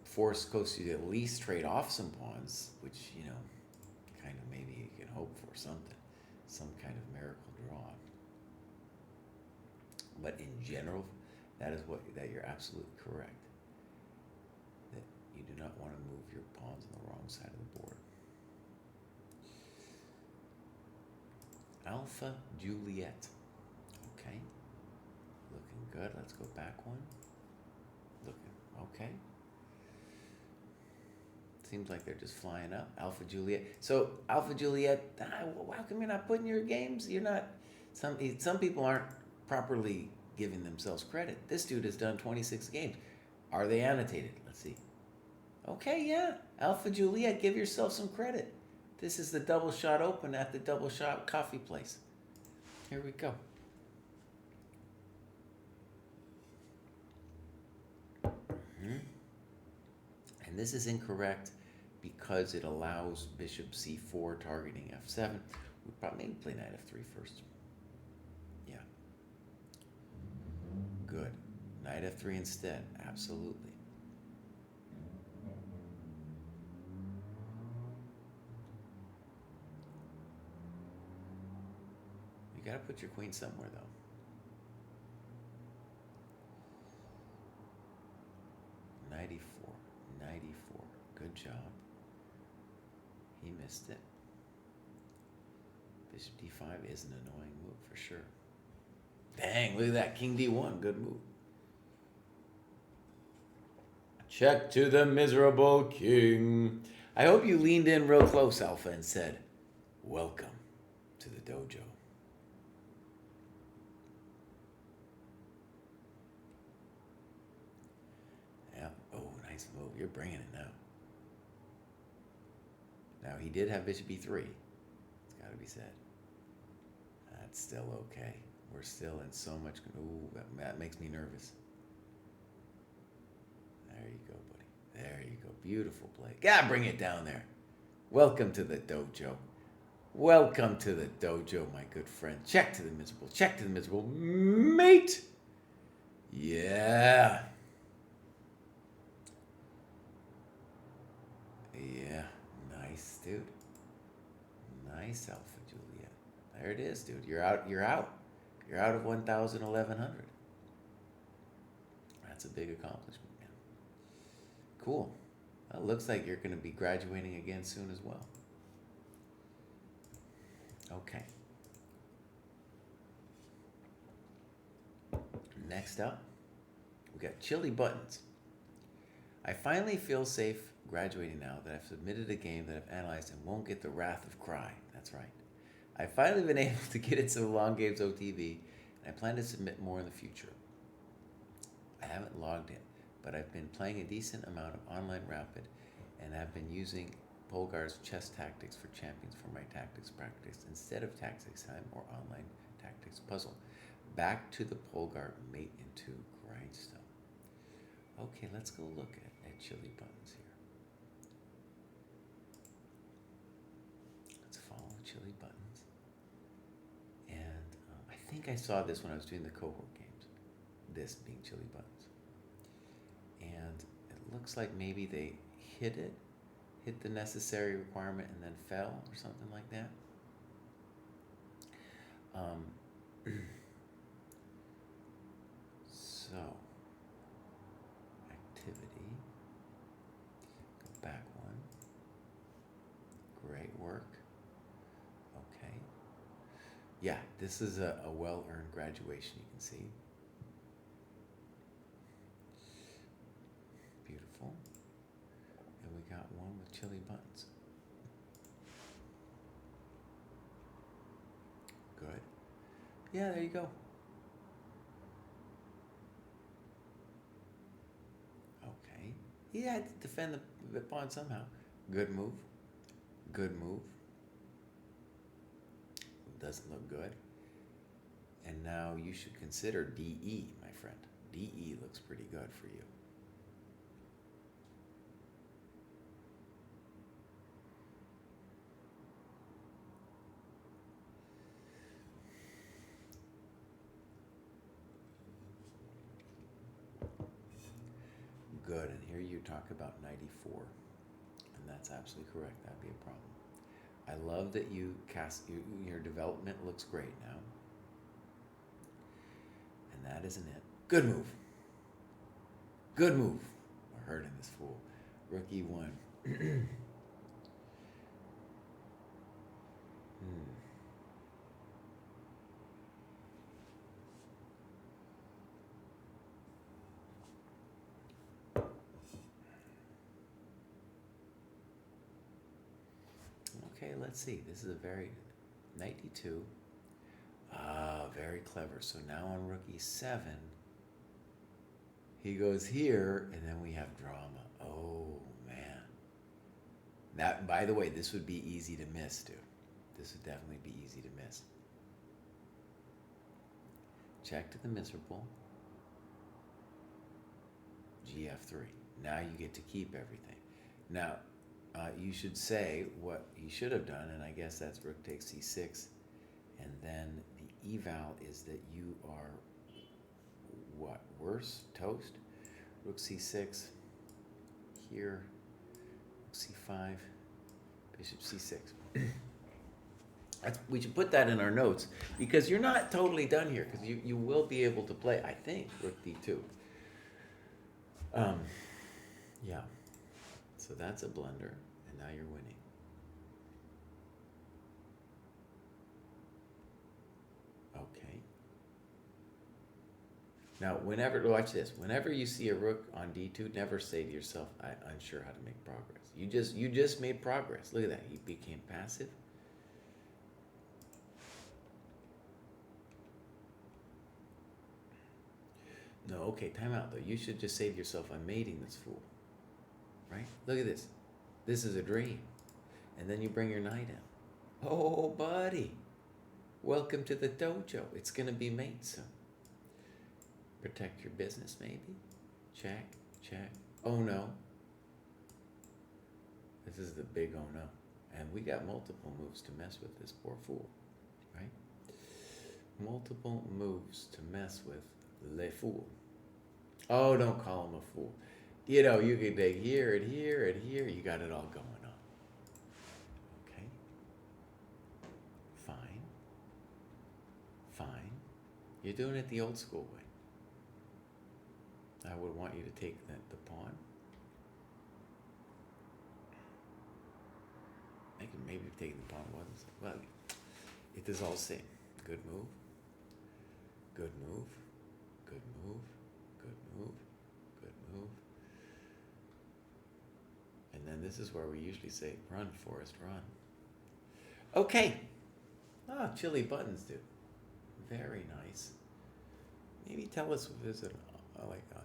force Kostya to at least trade off some pawns, which, you know, kind of maybe you can hope for something, some kind of miracle draw. But in general, that you're absolutely correct. That you do not want to move your pawns on the wrong side of the board. Alpha Juliet. Okay. Looking good. Let's go back one. Looking okay. Seems like they're just flying up. Alpha Juliet. So Alpha Juliet, how come you're not putting your games? You're not. Some people aren't properly giving themselves credit. This dude has done 26 games. Are they annotated? Let's see. Okay, yeah. Alpha Juliet, give yourself some credit. This is the Double Shot Open at the Double Shot Coffee Place. Here we go. And this is incorrect because it allows Bishop C4 targeting F7. We probably maybe play Knight F3 first. Yeah. Good. Knight F3 instead. Absolutely. You gotta put your queen somewhere though. Knight E4. Knight E4. Good job. He missed it. Bishop D5 is an annoying move for sure. Dang, look at that. King D1. Good move. Check to the miserable king. I hope you leaned in real close, Alpha, and said, welcome to the dojo. Yeah. Oh, nice move. You're bringing it now. Now, he did have Bishop E3. It's got to be said. That's still okay. We're still in so much. Ooh, that makes me nervous. There you go, buddy. There you go. Beautiful play. God, bring it down there. Welcome to the dojo. Welcome to the dojo, my good friend. Check to the miserable. Check to the miserable. Mate. Yeah. Yeah. Nice, dude. Nice, Alpha Juliet. There it is, dude. You're out. You're out. You're out of 1,000, 1,100. That's a big accomplishment, man. Cool. Well, it looks like you're going to be graduating again soon as well. Okay. Next up, we got Chili Buttons. I finally feel safe graduating now that I've submitted a game that I've analyzed and won't get the wrath of Kraai. That's right. I've finally been able to get into the Long Games OTV, and I plan to submit more in the future. I haven't logged in, but I've been playing a decent amount of online Rapid, and have been using Polgar's chess tactics for champions for my tactics practice instead of tactics time or online tactics puzzle. Back to the Polgar mate into grindstone. Okay, let's go look at Chili Buttons here. Let's follow Chili Buttons. And I think I saw this when I was doing the cohort games. This being Chili Buttons. And it looks like maybe they hit it hit the necessary requirement and then fell or something like that. So, activity, go back one, great work, okay. Yeah, this is a well-earned graduation, you can see. Beautiful. And we got one with chili buttons. Good. Yeah, there you go. Okay. He had to defend the pawn somehow. Good move. Good move. Doesn't look good. And now you should consider DE, my friend. DE looks pretty good for you. Good, and here you talk about 94, and that's absolutely correct. That'd be a problem. I love that your development looks great now, and that isn't it. Good move. Good move. We're hurting this fool. Rook E1. Okay, let's see. This is a very 92. Very clever. So now on rook E7, he goes here, and then we have drama. Oh man. That, by the way, this would be easy to miss, dude. This would definitely be easy to miss. Check to the miserable. GF3. Now you get to keep everything. Now, you should say what he should have done, and I guess that's rook takes c6, and then the eval is that you are, what, worse? Toast? Rook c6, here, rook c5, bishop c6. We should put that in our notes, because you're not totally done here, because you will be able to play, I think, rook d2. Yeah. So that's a blunder, and now you're winning. Okay. Now, watch this. Whenever you see a rook on d2, never say to yourself, I'm unsure how to make progress. You just made progress. Look at that. He became passive. No, okay, time out though. You should just say to yourself, I'm mating this fool. Right? Look at this. This is a dream. And then you bring your knight in. Oh, buddy. Welcome to the dojo. It's going to be mate soon. Protect your business, maybe. Check, check. Oh, no. This is the big oh, no. And we got multiple moves to mess with this poor fool. Right? Multiple moves to mess with le fool. Oh, don't call him a fool. You know, you can take here and here and here. You got it all going on. Okay. Fine. Fine. You're doing it the old school way. I would want you to take the pawn. I can maybe take the pawn once. Well, it is all the same. Good move. Good move. Good move. Good move. Good move. And then this is where we usually say, run, Forrest, run. Okay. Ah, chili buttons, dude. Very nice. Maybe tell us if it's like a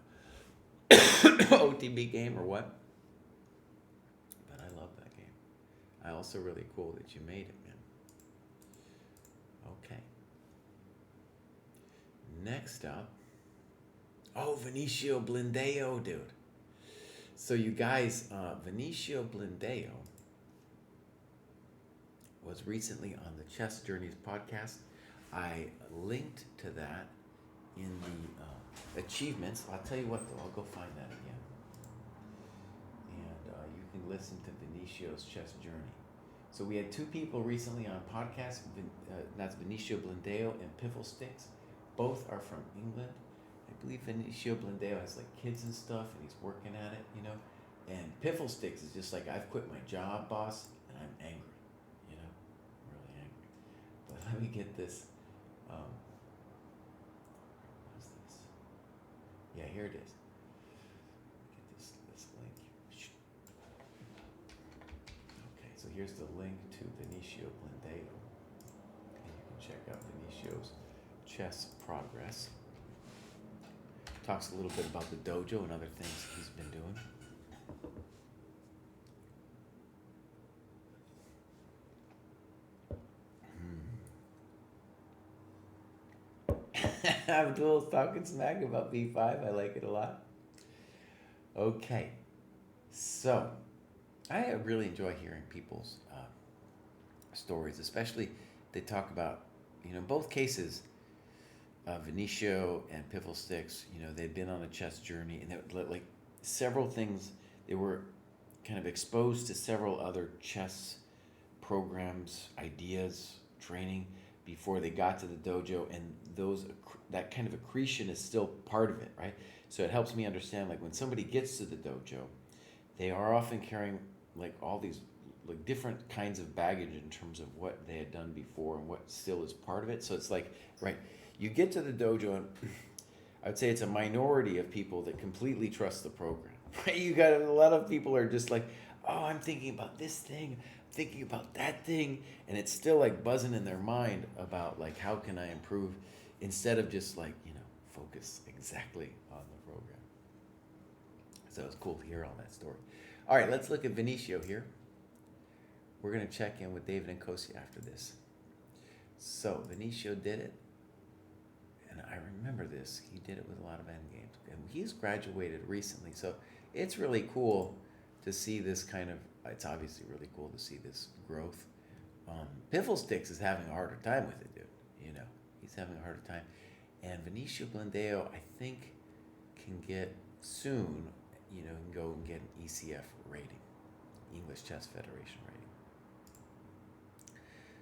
OTB game or what. But I love that game. I also really cool that you made it, man. Okay. Next up. Oh, Vinicio Blindeo, dude. So you guys, Vinicio Blindeo was recently on the Chess Journeys podcast. I linked to that in the achievements. I'll tell you what, though. I'll go find that again. And you can listen to Venicio's chess journey. So we had two people recently on podcast. That's Vinicio Blindeo and Piffle Sticks. Both are from England. I believe Vinicio Blindeo has like kids and stuff, and he's working at it, you know. And Piffle Sticks is just like, I've quit my job, boss, and I'm angry, you know, really angry. But let me get this. What is this? Yeah, here it is. Get this link. Okay, so here's the link to Vinicio Blindeo, and you can check out Vinicio's chess progress. Talks a little bit about the dojo and other things he's been doing. Abdul's talking smack about B5. I like it a lot. Okay, so I really enjoy hearing people's stories, especially they talk about, you know, in both cases, Vinicio and Piffle Sticks, you know, they'd been on a chess journey, and they, like several things, they were kind of exposed to several other chess programs, ideas, training before they got to the dojo, and that kind of accretion is still part of it, right? So it helps me understand, like when somebody gets to the dojo, they are often carrying like all these like different kinds of baggage in terms of what they had done before and what still is part of it. So it's like, right, you get to the dojo, and I would say it's a minority of people that completely trust the program. Right? You got a lot of people are just like, oh, I'm thinking about this thing, I'm thinking about that thing, and it's still like buzzing in their mind about like, how can I improve, instead of just like, you know, focus exactly on the program. So it's cool to hear all that story. All right, let's look at Vinicio here. We're going to check in with David and Kostya after this. So Vinicio did it. And I remember this. He did it with a lot of endgames. And he's graduated recently. So it's really cool to see this kind of, it's obviously really cool to see this growth. Piffle Sticks is having a harder time with it, dude. You know, he's having a harder time. And Vinicio Blindeo, I think, can get soon, you know, can go and get an ECF rating, English Chess Federation rating.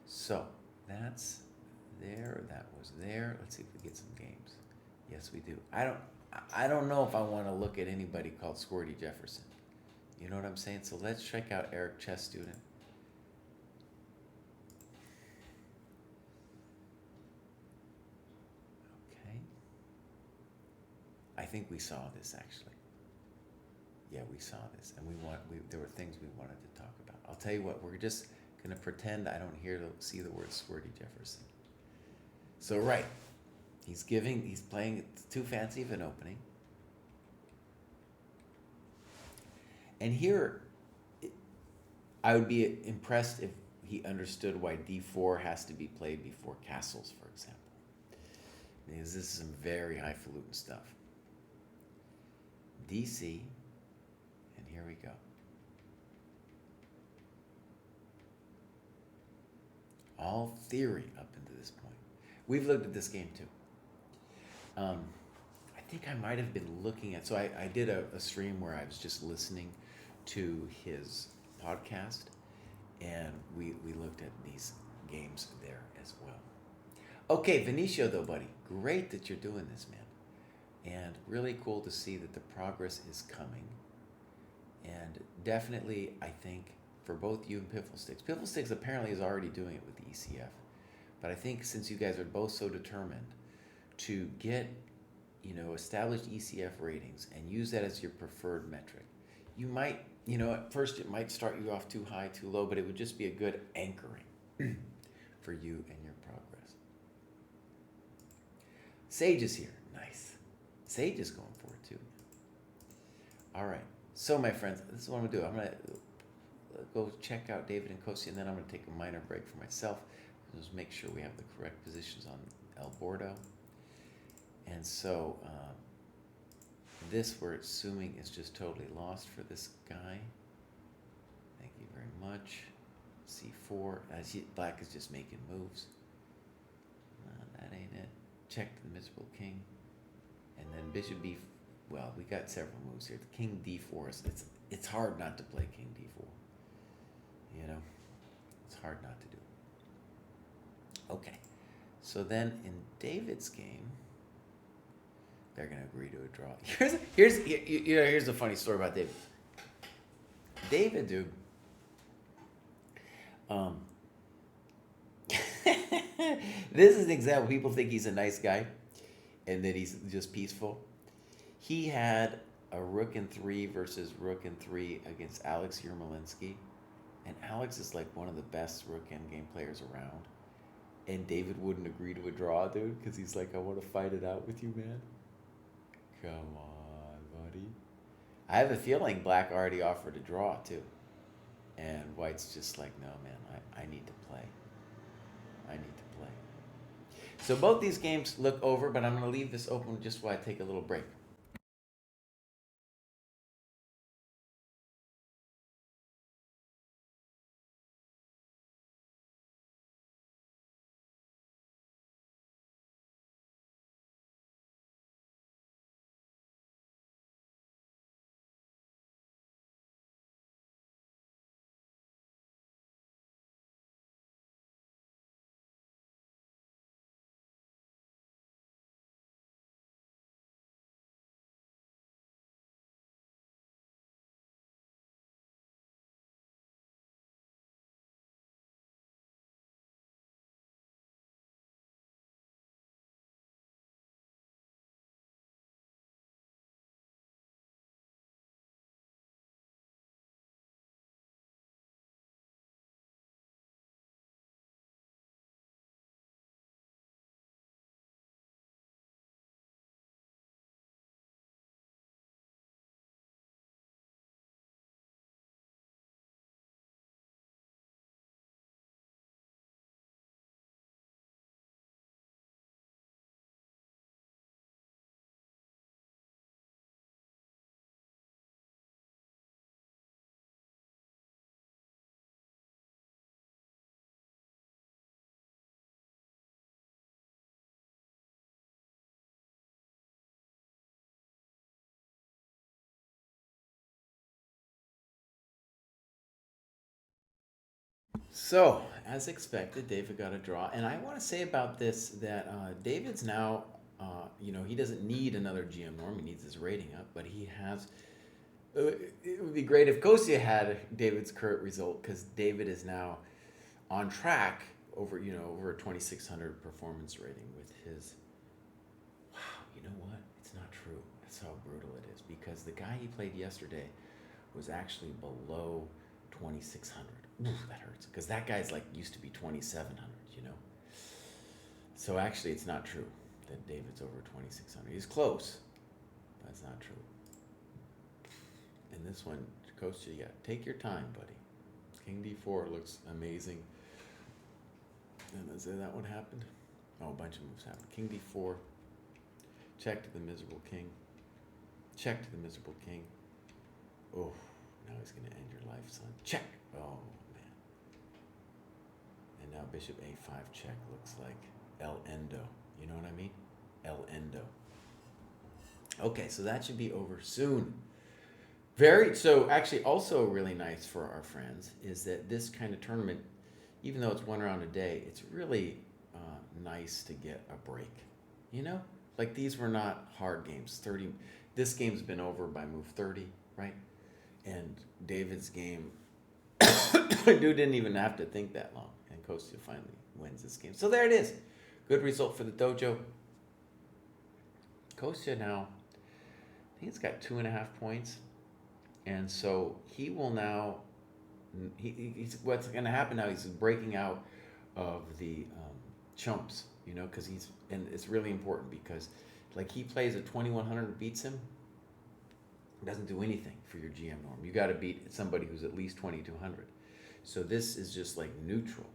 So that's there. That was there. Let's see if we get some games. Yes, we do. I don't know if I want to look at anybody called Squirty Jefferson. You know what I'm saying? So let's check out Eric Chess Student. Okay. I think we saw this actually. Yeah, we saw this, and there were things we wanted to talk about. I'll tell you what. We're just gonna pretend I don't see the word Squirty Jefferson. So right, he's playing too fancy of an opening. And here, I would be impressed if he understood why d4 has to be played before castles, for example. Because this is some very highfalutin stuff. dc, and here we go. All theory up into this point. We've looked at this game too. I think I might have been looking at, so I did a stream where I was just listening to his podcast, and we looked at these games there as well. Okay, Vinicio though, buddy, great that you're doing this, man. And really cool to see that the progress is coming. And definitely, I think, for both you and Piffle Sticks. Piffle Sticks apparently is already doing it with the ECF. But I think since you guys are both so determined to get, you know, established ECF ratings and use that as your preferred metric, you might, you know, at first it might start you off too high, too low, but it would just be a good anchoring for you and your progress. Sage is here. Nice. Sage is going for it too. All right. So, my friends, this is what I'm going to do. I'm going to go check out David and Kostya, and then I'm going to take a minor break for myself. Just make sure we have the correct positions on El Bordo. And so this we're assuming is just totally lost for this guy. Thank you very much. C4, black is just making moves. That ain't it. Check the Miserable King. And then Bishop well, we got several moves here. The king d4 it's hard not to play king d4. You know, it's hard not to do. Okay, so then in David's game, they're gonna agree to a draw. Here's a funny story about David. David, dude. This is an example. People think he's a nice guy, and that he's just peaceful. He had a rook and 3 versus rook and 3 against Alex Yermolinsky, and Alex is like one of the best rook endgame players around. And David wouldn't agree to a draw, dude, because he's like, I want to fight it out with you, man. Come on, buddy. I have a feeling Black already offered a draw, too. And White's just like, no, man, I need to play. I need to play. So both these games look over, but I'm going to leave this open just while I take a little break. So, as expected, David got a draw. And I want to say about this that David's now, he doesn't need another GM norm. He needs his rating up, but he has. It would be great if Kostya had David's current result, because David is now on track over a 2,600 performance rating with his. Wow, you know what? It's not true. That's how brutal it is, because the guy he played yesterday was actually below 2,600. Oof, that hurts, because that guy's like used to be 2,700. So actually, it's not true that David's over 2,600. He's close, but it's not true. And this one, Kostya, yeah, take your time, buddy. King d4 looks amazing. And is that what happened? Oh, a bunch of moves happened. King d4, check to the miserable king, check to the miserable king. Oh, now he's going to end your life, son. Check. Oh, man. And now bishop a5 check looks like El Endo. You know what I mean? El Endo. Okay, so that should be over soon. So actually also really nice for our friends is that this kind of tournament, even though it's one round a day, it's really nice to get a break. Like these were not hard games. This game's been over by move 30, right? And David's game, dude didn't even have to think that long, and Kostya finally wins this game. So there it is. Good result for the dojo. Kostya now, I think he's got 2.5 points. And so he will now, he's what's going to happen now, he's breaking out of the chumps, because and it's really important because like he plays at 2,100, beats him, doesn't do anything for your GM norm. You got to beat somebody who's at least 2,200. So this is just like neutral.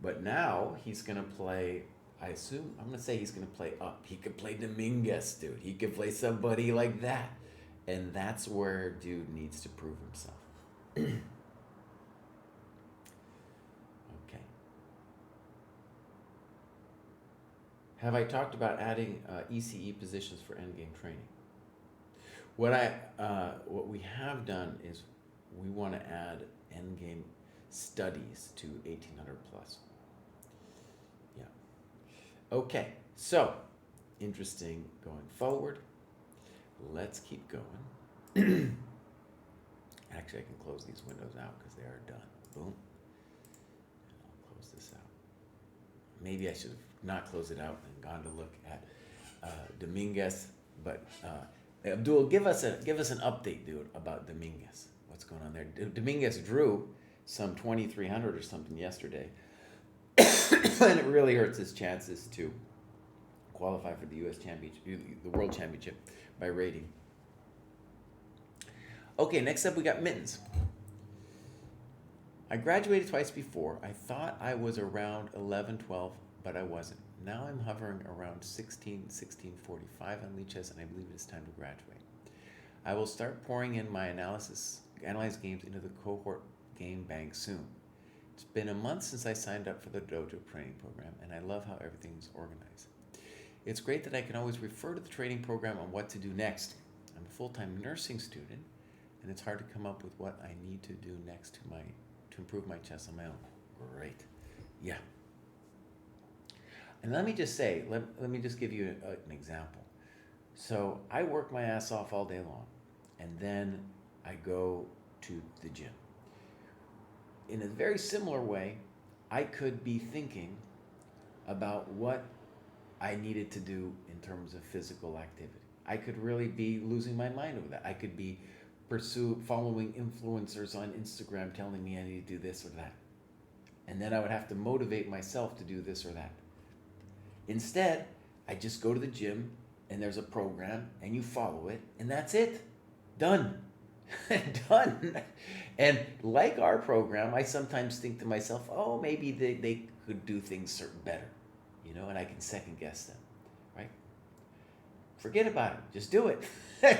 But now he's going to play, I'm going to say he's going to play up. He could play Dominguez, dude. He could play somebody like that. And that's where dude needs to prove himself. Okay. Have I talked about adding ECE positions for endgame training? What we have done is we want to add endgame studies to 1800 plus. Yeah. Okay, so interesting going forward. Let's keep going. Actually, I can close these windows out because they are done. Boom. And I'll close this out. Maybe I should have not closed it out and gone to look at Dominguez, but Abdul, give us an update, dude, about Dominguez. What's going on there? Dominguez drew some 2,300 or something yesterday, and it really hurts his chances to qualify for the U.S. Championship, the World Championship, by rating. Okay, next up we got Mittens. I graduated twice before. I thought I was around 11, 12, but I wasn't. Now I'm hovering around 16, 1645 on Lichess, and I believe it's time to graduate. I will start pouring in my analyzed games into the cohort game bank soon. It's been a month since I signed up for the Dojo training program, and I love how everything's organized. It's great that I can always refer to the training program on what to do next. I'm a full-time nursing student, and it's hard to come up with what I need to do next to improve my chess on my own. Great. Yeah. And let me just say, let me just give you an example. So I work my ass off all day long, and then I go to the gym. In a very similar way, I could be thinking about what I needed to do in terms of physical activity. I could really be losing my mind over that. I could be following influencers on Instagram telling me I need to do this or that. And then I would have to motivate myself to do this or that. Instead, I just go to the gym and there's a program and you follow it and that's it. Done. Done. And like our program, I sometimes think to myself, oh, maybe they could do things better, and I can second guess them, right? Forget about it. Just do it.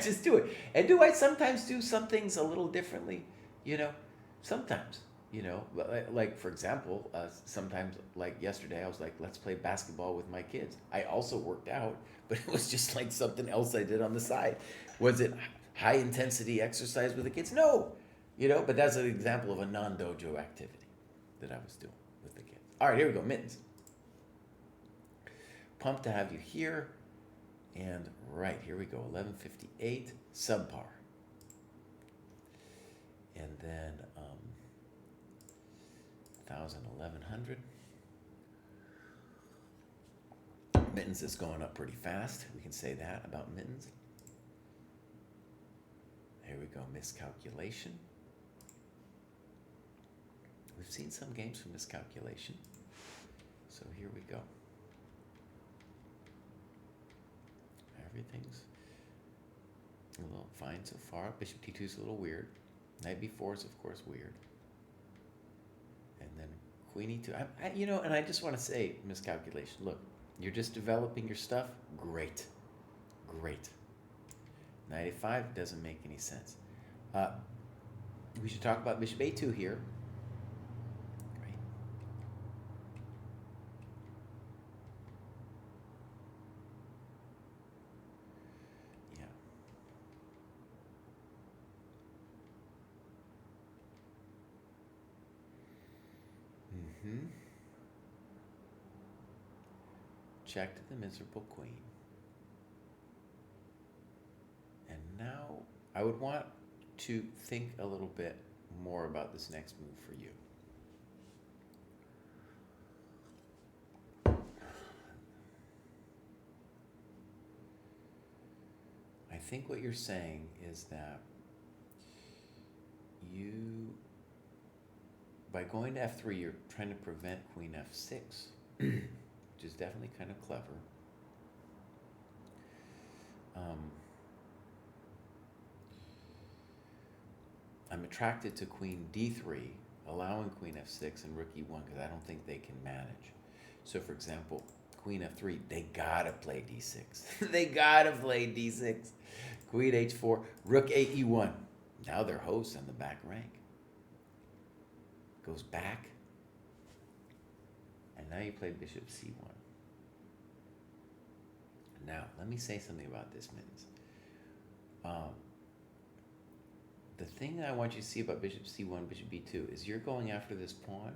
Just do it. And do I sometimes do some things a little differently? Sometimes, like for example, sometimes like yesterday, I was like, let's play basketball with my kids. I also worked out, but it was just like something else I did on the side. Was it high intensity exercise with the kids? No, but that's an example of a non-dojo activity that I was doing with the kids. All right, here we go, Mittens. Pumped to have you here. And right, here we go, 1158, subpar. And then 1,000, 1,100. Mittens is going up pretty fast. We can say that about Mittens. Here we go, miscalculation. We've seen some games from miscalculation. So here we go. Everything's a little fine so far. Bishop T2 is a little weird. Knight B4 is, of course, weird. And then Queen E2. And I just want to say, miscalculation. Look, you're just developing your stuff. Great. Great. Knight A5 doesn't make any sense. We should talk about Bishop A2 here. Great. Yeah. Check to the miserable queen. And now I would want to think a little bit more about this next move for you. I think what you're saying is that by going to F3, you're trying to prevent Queen F6, which is definitely kind of clever. I'm attracted to Queen D3, allowing Queen F6 and Rook E1 because I don't think they can manage. So, for example, Queen F3, they gotta play D6. They gotta play D6. Queen H4, Rook E1. Now they're hosts on the back rank. Goes back. And now you play Bishop C1. Now, let me say something about this, Mittens. the thing that I want you to see about bishop c1, bishop b2 is you're going after this pawn,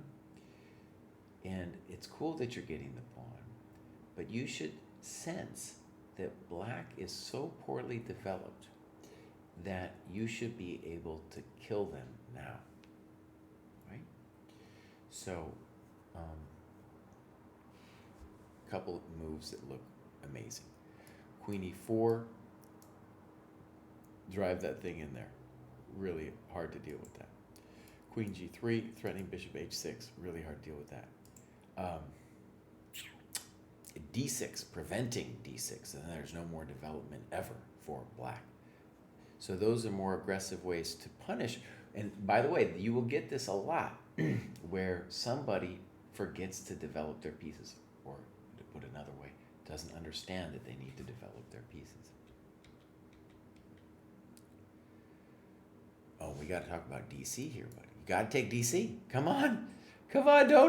and it's cool that you're getting the pawn, but you should sense that black is so poorly developed that you should be able to kill them now, right? So, couple of moves that look amazing. Queen e4, drive that thing in there. Really hard to deal with that. Queen g3, threatening bishop h6, really hard to deal with that. D6, preventing d6, and there's no more development ever for black. So those are more aggressive ways to punish. And by the way, you will get this a lot where somebody forgets to develop their pieces, or to put another way, doesn't understand that they need to develop their pieces. Oh, we got to talk about DC here, buddy. You got to take DC. Come on. Come on. No,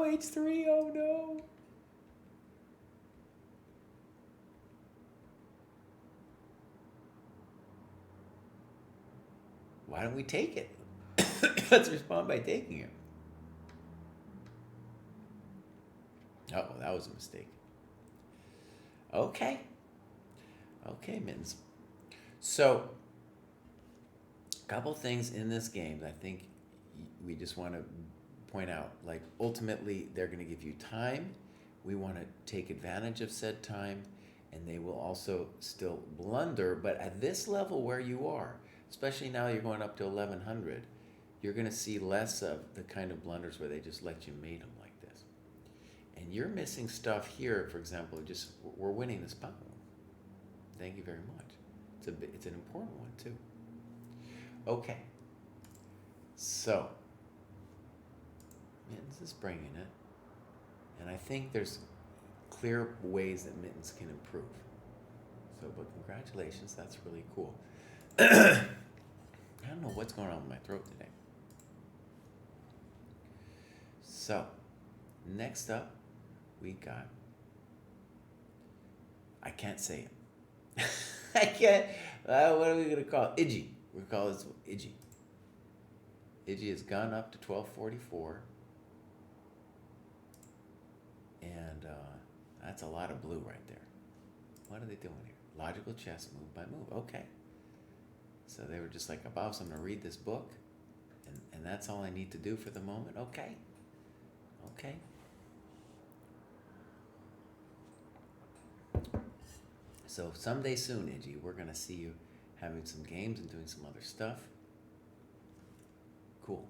H3. Oh, no. Why don't we take it? Let's respond by taking it. Oh, that was a mistake. Okay. Okay, Mittens. So, a couple things in this game that I think we just want to point out. Like, ultimately, they're going to give you time. We want to take advantage of said time, and they will also still blunder. But at this level where you are, especially now you're going up to 1100, you're going to see less of the kind of blunders where they just let you mate them like this. And you're missing stuff here, for example, just we're winning this pawn. Thank you very much. It's an important one, too. Okay. So, Mittens is bringing it. And I think there's clear ways that Mittens can improve. So, but congratulations, that's really cool. I don't know what's going on with my throat today. So, next up, we got, I can't say it. I can't, what are we going to call it? Iggy. We'll call this Iggy. Iggy has gone up to 1244. And that's a lot of blue right there. What are they doing here? Logical chess, move by move. Okay. So they were just like, Abbas, I'm going to read this book, and that's all I need to do for the moment. Okay. Okay. So someday soon, Iggy, we're going to see you having some games and doing some other stuff. Cool.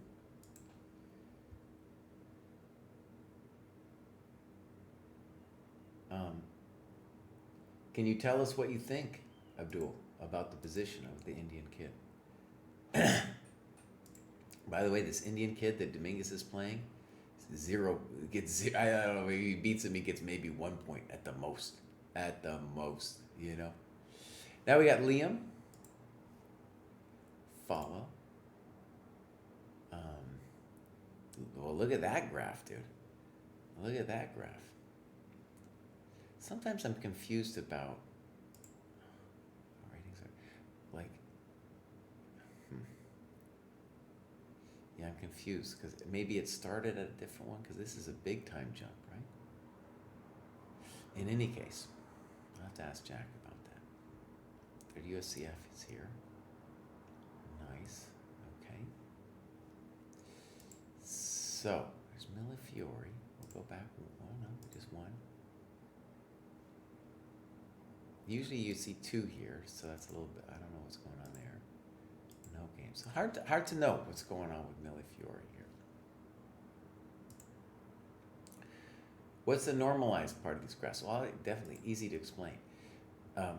Can you tell us what you think, Abdul, about the position of the Indian kid? By the way, this Indian kid that Dominguez is playing, gets zero. I don't know, he beats him, he gets maybe 1 point at the most. At the most, you know. Now we got Liam. Follow. Well, look at that graph, dude. Look at that graph. Sometimes I'm confused about ratings are like, yeah, I'm confused because maybe it started at a different one because this is a big time jump, right? In any case, I'll have to ask Jack about that. Their USCF is here. Nice. Okay. So there's Millefiori. We'll go back. Oh no, just one. Usually you see two here, so that's a little bit, I don't know what's going on there. No games. So hard to know what's going on with Millefiori here. What's the normalized part of these graphs? Well, definitely easy to explain. That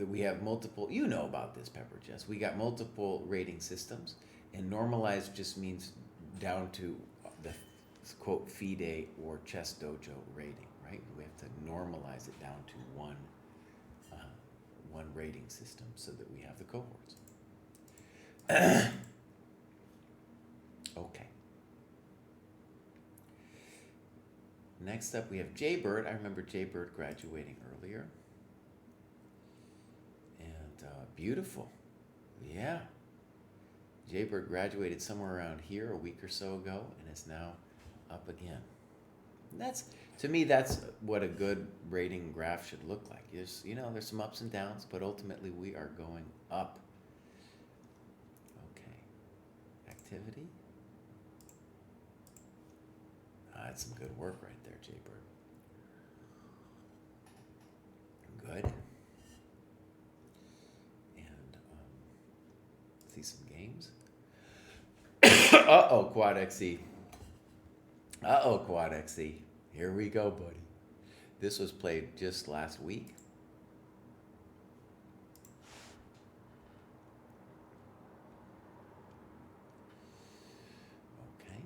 we have multiple, you know about this, Pepper Jess. We got multiple rating systems, and normalized just means down to the quote FIDE or ChessDojo rating, right? We have to normalize it down to one rating system so that we have the cohorts. Okay. Next up, we have Jaybird. I remember Jaybird graduating earlier. And beautiful. Yeah. Jaybird graduated somewhere around here a week or so ago and is now up again. And that's, to me, that's what a good rating graph should look like. There's, there's some ups and downs, but ultimately we are going up. Okay. Activity. That's some good work right there, Jaybird. Good. And see some games. Uh-oh, Quad XE. Uh-oh, Quad XE. Here we go, buddy. This was played just last week. Okay.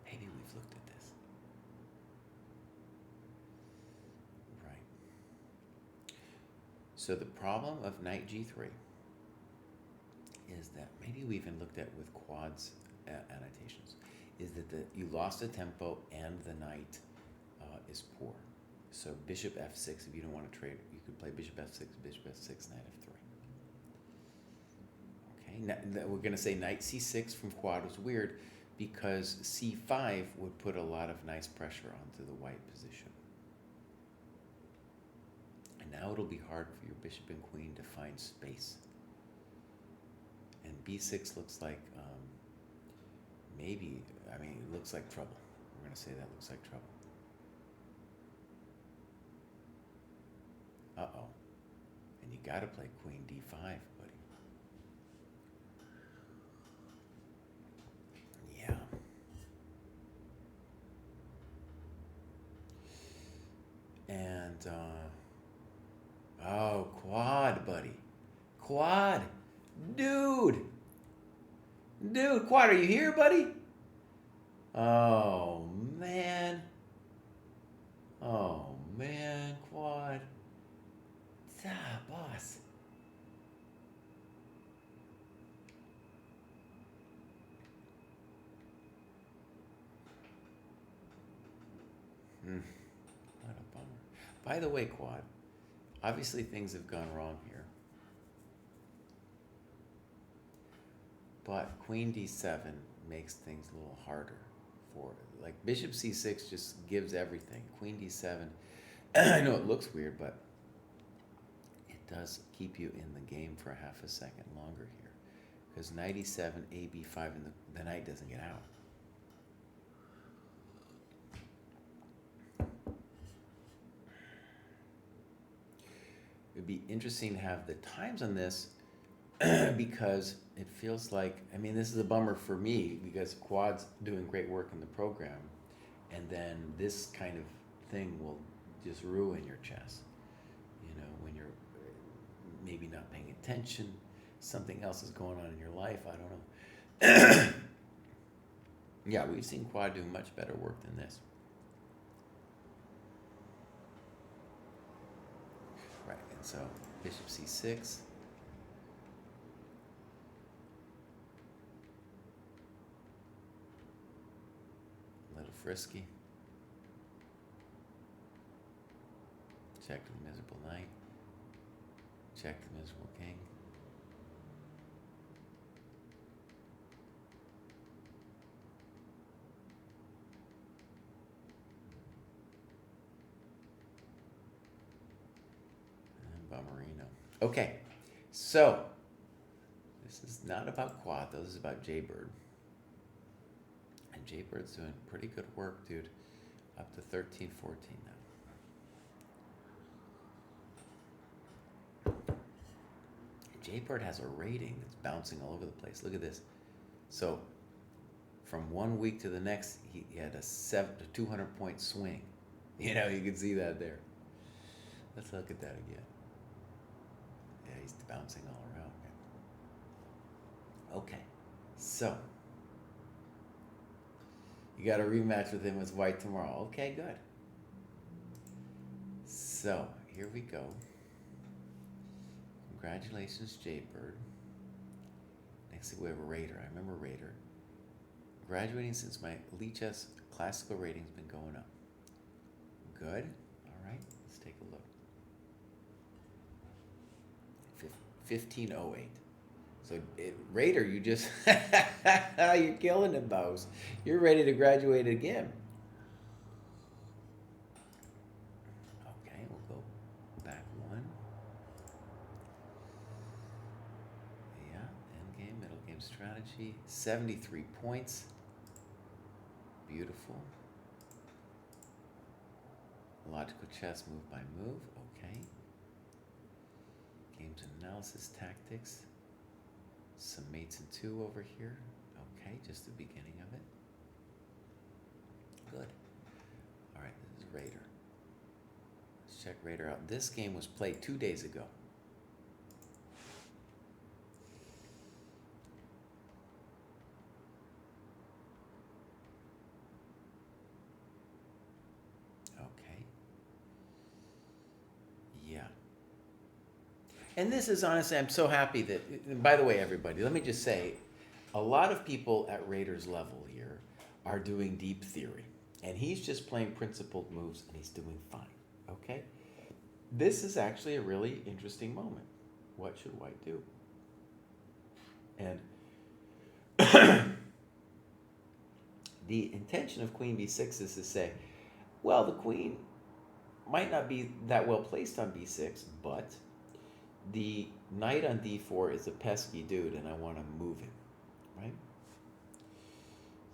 Maybe we've looked at this. Right. So the problem of knight g3 is that maybe we even looked at with quads annotations, is that you lost the tempo and the knight is poor. So bishop f6, if you don't want to trade, you could play bishop f6, knight f3. Okay, now, we're going to say knight c6 from quad was weird because c5 would put a lot of nice pressure onto the white position. And now it'll be hard for your bishop and queen to find space. And b6 looks like maybe, it looks like trouble. We're going to say that looks like trouble. Uh-oh. And you got to play queen d5, buddy. Yeah. And, oh, quad, buddy. Quad. Dude, Quad, are you here, buddy? Oh, man. Quad. Boss. What a bummer. By the way, Quad, obviously things have gone wrong here. But queen d7 makes things a little harder for it. Like bishop c6 just gives everything. Queen d7, I know it looks weird, but it does keep you in the game for half a second longer here. Because knight e7, a b5, and the knight doesn't get out. It'd be interesting to have the times on this because it feels like, this is a bummer for me because Quad's doing great work in the program, and then this kind of thing will just ruin your chess. When you're maybe not paying attention, something else is going on in your life, I don't know. Yeah, we've seen Quad do much better work than this. Right, and so bishop c6. Frisky. Check the miserable knight. Check the miserable king. And Bummerino. Okay, so this is not about Quad, though. This is about Jaybird. And Jaybird's doing pretty good work, dude. Up to 13-14 now. Jaybird has a rating that's bouncing all over the place. Look at this. So from 1 week to the next, he had a 200-point swing. You can see that there. Let's look at that again. Yeah, he's bouncing all around. Okay, so you got a rematch with him with white tomorrow. Okay, good. So, here we go. Congratulations, Jaybird. Next we have Raider. I remember Raider. Graduating since my Elite Chess classical rating's been going up. Good. All right, let's take a look. 1508. So, Raider, you just, you're killing it, Bows. You're ready to graduate again. Okay, we'll go back one. Yeah, end game, middle game strategy. 73 points. Beautiful. Logical chess, move by move. Okay. Games and analysis tactics. Some mates in two over here. Okay, just the beginning of it. Good. All right, this is Raider. Let's check Raider out. This game was played 2 days ago. Okay. Yeah. And this is honestly, I'm so happy that, and by the way, everybody, let me just say, a lot of people at Raiders level here are doing deep theory. And he's just playing principled moves and he's doing fine. Okay? This is actually a really interesting moment. What should white do? And the intention of queen b6 is to say, well, the queen might not be that well placed on b6, but the knight on d4 is a pesky dude and I want to move him, right?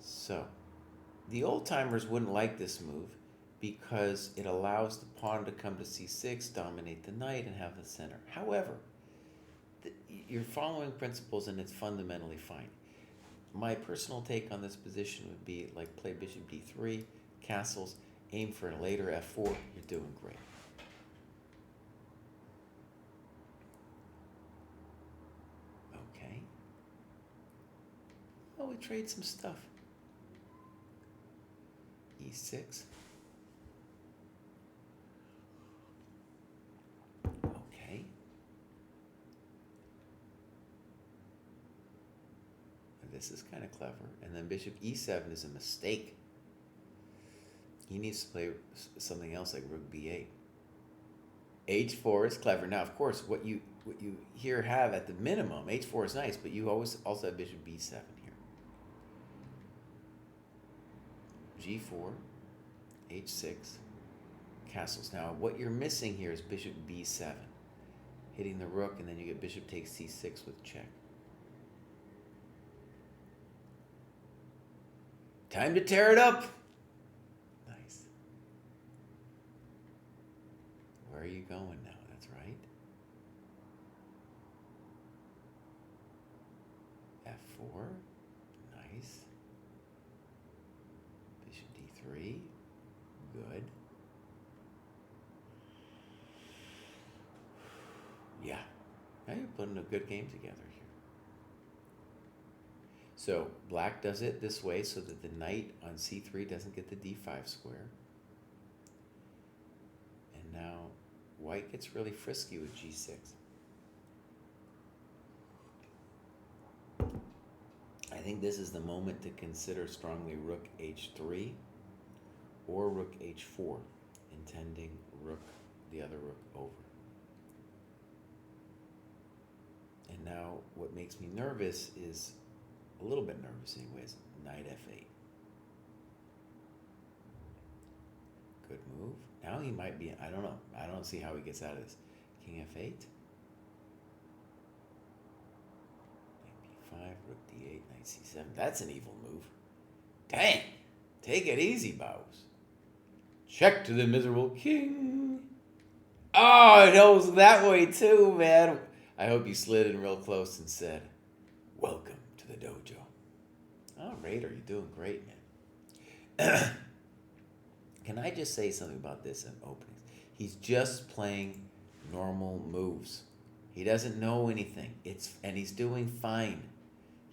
So, the old timers wouldn't like this move because it allows the pawn to come to c6, dominate the knight, and have the center. However, you're following principles and it's fundamentally fine. My personal take on this position would be like play bishop d3, castles, aim for a later f4, you're doing great. Okay. Well, we trade some stuff. e6. Okay. This is kind of clever. And then bishop e7 is a mistake. He needs to play something else like rook b8. h4 is clever. Now, of course, what you here have at the minimum, h4 is nice, but you always also have bishop b7 here. g4, h6, castles. Now, what you're missing here is bishop b7, hitting the rook, and then you get bishop takes c6 with check. Time to tear it up. Nice. Where are you going now? That's right. f4. Nice. Bishop d3. Good. Yeah. Now you're putting a good game together here. So black does it this way so that the knight on c3 doesn't get the d5 square. And now white gets really frisky with g6. I think this is the moment to consider strongly rook h3 or rook h4, intending rook, the other rook over. And now what makes me nervous is, a little bit nervous anyways, knight f8. Good move. Now he might be, I don't know. I don't see how he gets out of this. King f8. Knight b5, rook d8, knight c7. That's an evil move. Dang! Take it easy, Bows. Check to the miserable king. Oh, it goes that way too, man. I hope you slid in real close and said, welcome to the dojo. Oh, Raider, you're doing great, man. Can I just say something about this in openings? He's just playing normal moves. He doesn't know anything. And he's doing fine.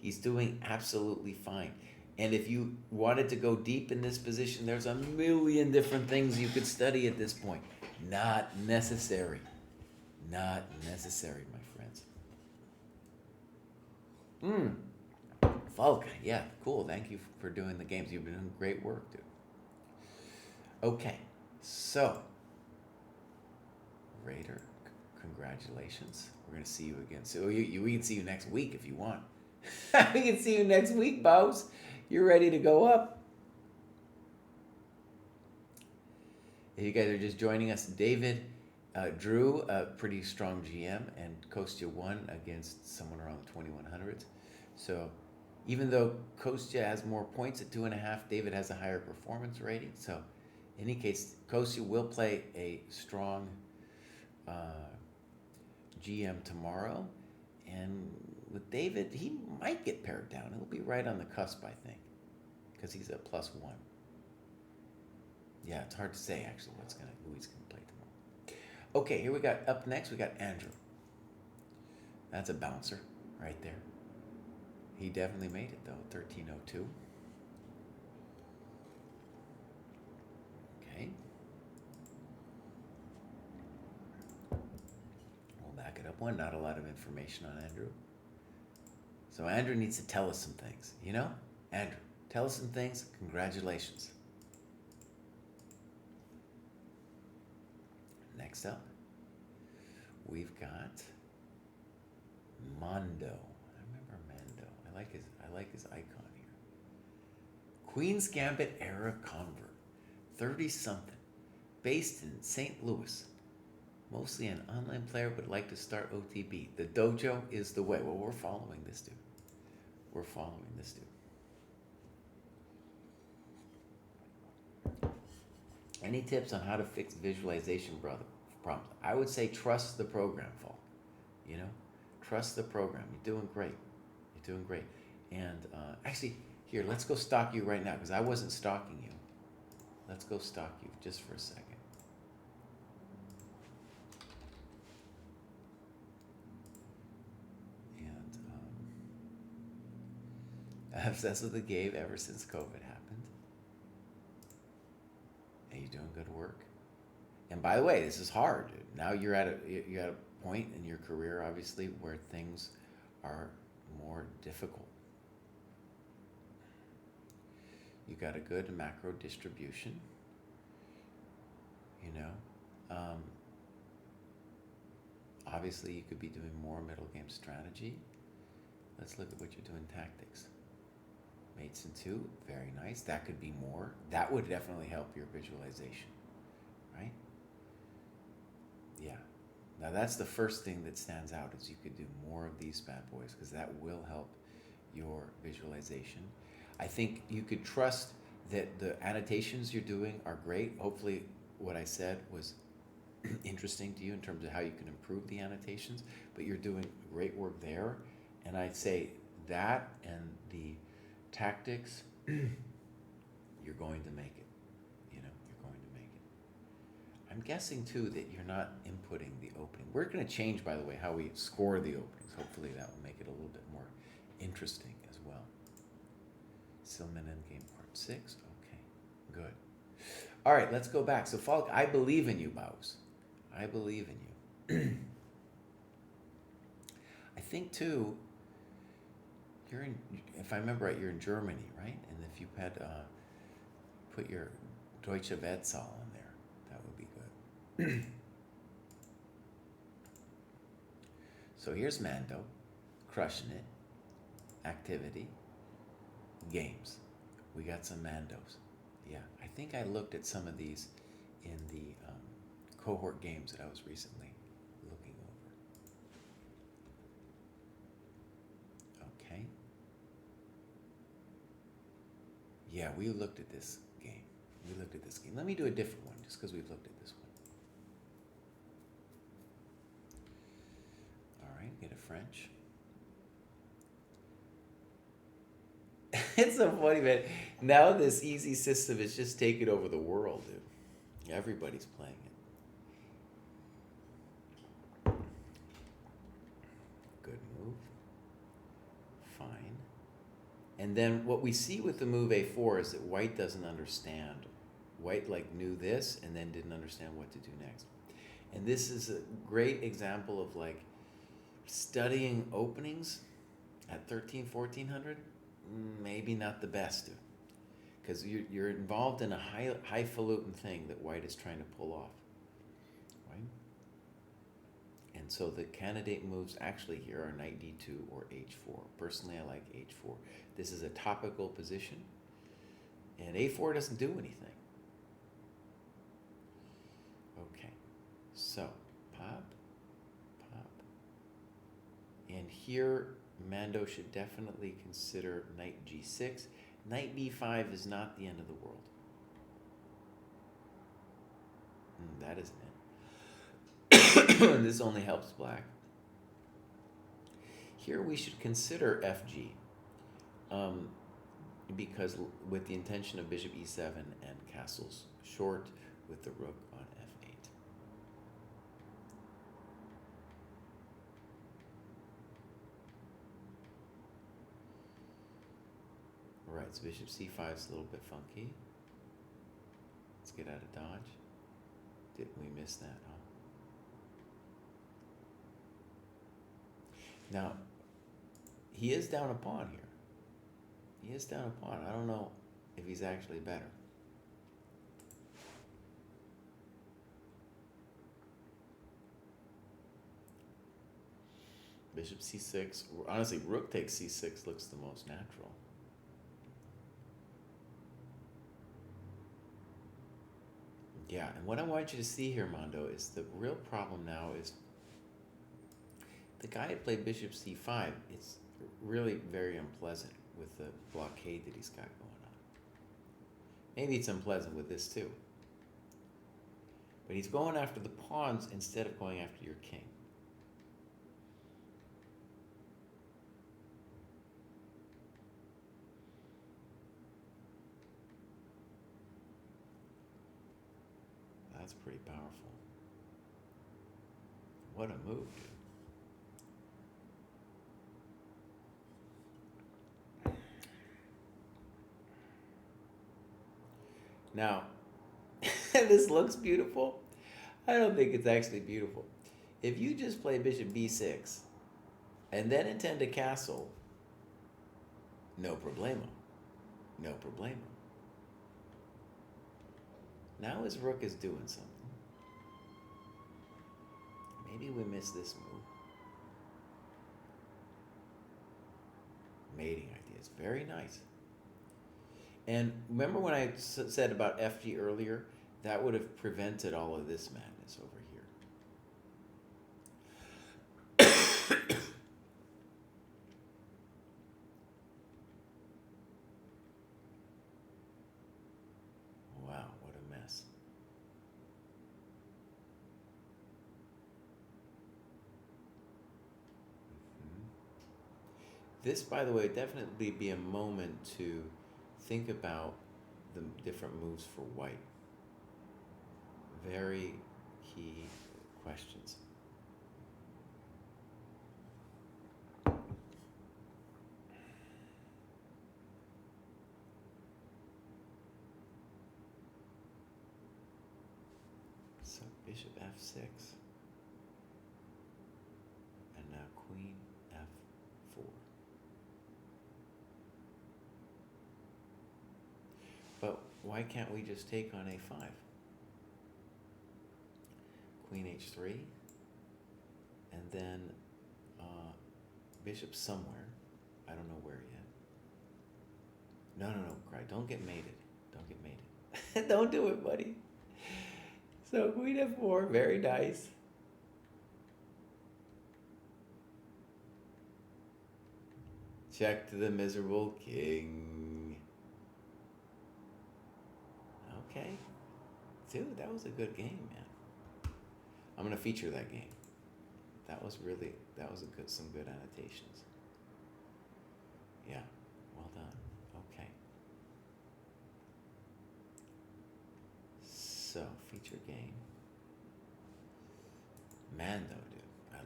He's doing absolutely fine. And if you wanted to go deep in this position, there's a million different things you could study at this point. Not necessary. Not necessary, my friends. Falk, yeah, cool. Thank you for doing the games. You've been doing great work, dude. Okay, so Raider Congratulations. We're going to see you again. So we can see you next week if you want. We can see you next week, Bows. You're ready to go up. If you guys are just joining us, David drew a pretty strong GM, and Kostya won against someone around the 2100s. So even though Kostya has more points at 2.5, David has a higher performance rating. So in any case, Kostya will play a strong GM tomorrow. And with David, he might get pared down. He'll be right on the cusp, I think, because he's a +1. Yeah, it's hard to say actually who he's gonna play tomorrow. Okay, here we got up next. We got Andrew. That's a bouncer right there. He definitely made it though. 1302. Okay. We'll back it up one. Not a lot of information on Andrew. So Andrew needs to tell us some things. You know, Andrew, tell us some things. Congratulations. Next up, we've got Mondo. I remember Mando. I like his icon here. Queen's Gambit era convert, 30-something, based in St. Louis. Mostly an online player, but like to start OTB. The dojo is the way. Well, we're following this dude. We're following this dude. Any tips on how to fix visualization problems? I would say trust the program, Fall. You know, trust the program. You're doing great. You're doing great. And actually, here, let's go stalk you right now, because I wasn't stalking you. Let's go stalk you just for a second. And I'm obsessed with the game ever since COVID happened. And you're doing good work. And by the way, this is hard. Now you're at a point in your career, obviously, where things are more difficult. You got a good macro distribution. You know, obviously you could be doing more middle game strategy. Let's look at what you're doing tactics. Mates in 2, very nice. That could be more. That would definitely help your visualization, right? Yeah. Now that's the first thing that stands out, is you could do more of these bad boys, because that will help your visualization. I think you could trust that the annotations you're doing are great. Hopefully what I said was interesting to you in terms of how you can improve the annotations, but you're doing great work there. And I'd say that and the tactics, you're going to make it. You know, you're going to make it. I'm guessing too that you're not inputting the opening. We're going to change, by the way, how we score the openings. Hopefully that will make it a little bit more interesting as well. Silman Endgame Part 6. Okay, good. All right, let's go back. So Falk, I believe in you, Baus. I believe in you. I think too, you're in, if I remember right, you're in Germany, right? And if you had put your Deutsche Wetzahl in there, that would be good. So here's Mando, crushing it, activity, games. We got some Mandos. Yeah, I think I looked at some of these in the cohort games that I was recently looking over. Okay. Yeah, we looked at this game. Let me do a different one, just because we've looked at this one. All right, get a French. It's so funny, man. Now this easy system is just taking over the world, dude. Everybody's playing it. Good move. Fine. And then what we see with the move A4 is that white doesn't understand. White knew this and then didn't understand what to do next. And this is a great example of studying openings at 1400. Maybe not the best, because you're involved in a highfalutin thing that white is trying to pull off, right? And And so the candidate moves actually here are knight d2 or h4. Personally, I like h4. This is a topical position, and a4 doesn't do anything. Okay, so pop, pop. And here, Mando should definitely consider knight g6. Knight d5 is not the end of the world. That isn't it. This only helps black. Here we should consider fg, because with the intention of bishop e7 and castles short with the rook on f8. All right, so bishop c5 is a little bit funky. Let's get out of dodge. Didn't we miss that, huh? Now, he is down a pawn here. He is down a pawn. I don't know if he's actually better. Bishop c6. Honestly, rook takes c6 looks the most natural. Yeah, and what I want you to see here, Mondo, is the real problem now is the guy that played bishop c5, it's really very unpleasant with the blockade that he's got going on. Maybe it's unpleasant with this too. But he's going after the pawns instead of going after your king. That's pretty powerful. What a move, dude. Now, this looks beautiful. I don't think it's actually beautiful. If you just play bishop b6 and then intend to castle, no problemo. No problemo. Now his rook is doing something. Maybe we missed this move. Mating ideas. Very nice. And remember when I said about FG earlier? That would have prevented all of this madness over here. Wow, what a mess. This, by the way, definitely be a moment to think about the different moves for white. Very key questions. So bishop f6. And now queen f4. But why can't we just take on a5? Queen h3, and then bishop somewhere. I don't know where yet. No, Kraai, don't get mated. Don't get mated. Don't do it, buddy. So queen f4, very nice. Check to the miserable king. Okay. Dude, that was a good game, man. I'm going to feature that game. That was some good annotations. Yeah, well done. Okay. So, feature game. Mando, dude. I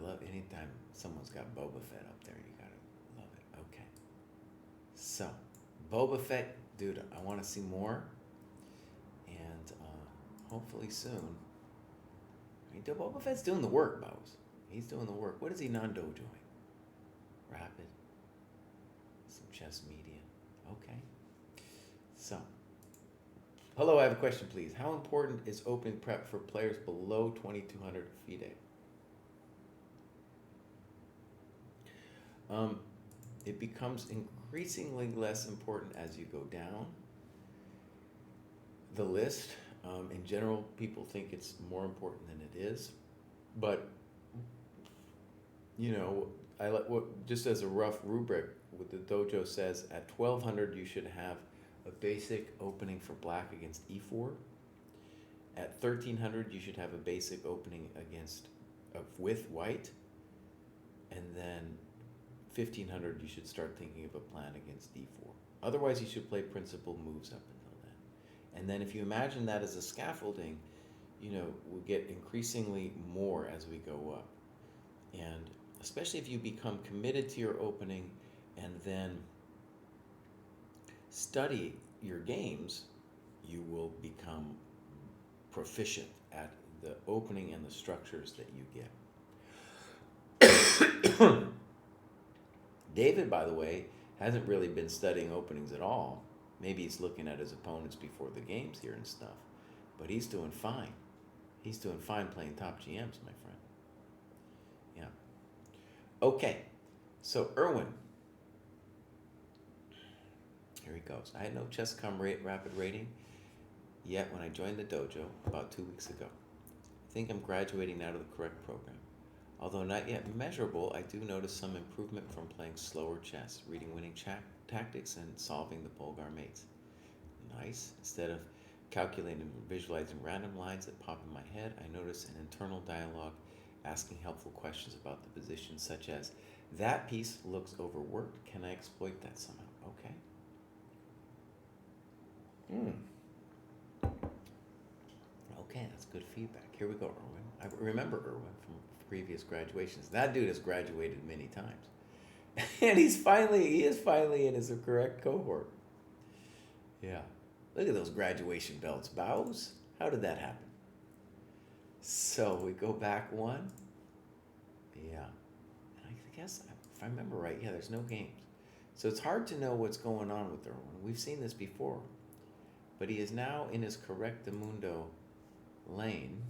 love anytime someone's got Boba Fett up there, you gotta love it. Okay. So, Boba Fett, dude, I want to see more. And hopefully soon. Boba Fett's doing the work, Bose. He's doing the work. What is he Nando doing? Rapid. Some chess media. Okay. So. Hello, I have a question, please. How important is opening prep for players below 2,200 FIDE? it becomes increasingly less important as you go down the list. In general, people think it's more important than it is, but I like what, just as a rough rubric, what the dojo says, at 1200 you should have a basic opening for black against e4. At 1300 you should have a basic opening against with white, and then 1500 you should start thinking of a plan against d4. Otherwise you should play principal moves up until then. And then if you imagine that as a scaffolding, we'll get increasingly more as we go up. And especially if you become committed to your opening and then study your games, you will become proficient at the opening and the structures that you get. David, by the way, hasn't really been studying openings at all. Maybe he's looking at his opponents before the games here and stuff, but he's doing fine. He's doing fine playing top GMs, my friend. Yeah. Okay, so Erwin. Here he goes. I had no ChessCom rapid rating yet when I joined the dojo about 2 weeks ago. I think I'm graduating now to the correct program. Although not yet measurable, I do notice some improvement from playing slower chess, reading winning tactics, and solving the Polgar mates. Nice. Instead of calculating and visualizing random lines that pop in my head, I notice an internal dialogue asking helpful questions about the position, such as, that piece looks overworked. Can I exploit that somehow? Okay. Okay, that's good feedback. Here we go, Erwin. I remember Erwin from previous graduations. That dude has graduated many times. And he is finally in his correct cohort. Yeah. Look at those graduation belts. Bows? How did that happen? So we go back one. Yeah. And I guess, if I remember right, yeah, there's no games. So it's hard to know what's going on with Erwin. We've seen this before. But he is now in his correctamundo lane.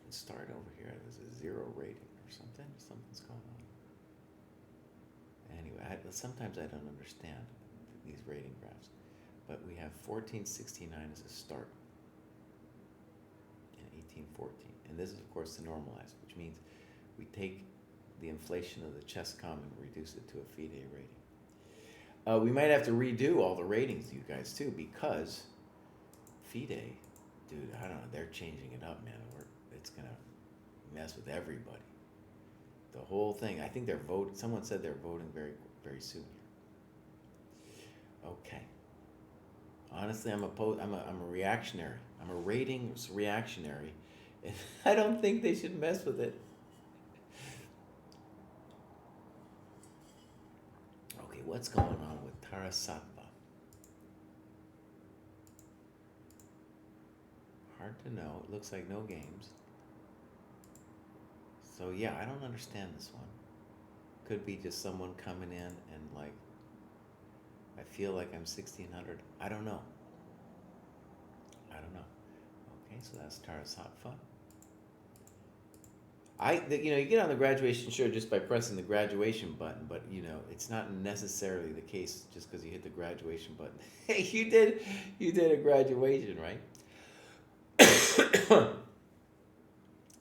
Let's start over here. There's a 0 rating or something. Something's going on. Anyway, sometimes I don't understand these rating graphs. But we have 1469 as a start. And 1814. And this is, of course, the normalized, which means we take the inflation of the ChessCom and reduce it to a FIDE rating. We might have to redo all the ratings, you guys, too, because FIDE, dude, I don't know, they're changing it up, man. It's going to mess with everybody. The whole thing. I think they're voting. Someone said they're voting very, very soon here. Okay. Honestly, I'm a reactionary. I'm a ratings reactionary. And I don't think they should mess with it. Okay, what's going on with Tarasattva? Hard to know. It looks like no games. So yeah, I don't understand this one. Could be just someone coming in and like, I feel like I'm 1600. I don't know. Okay, so that's Tarasattva. You get on the graduation show just by pressing the graduation button, but it's not necessarily the case just because you hit the graduation button. Hey, you did a graduation, right?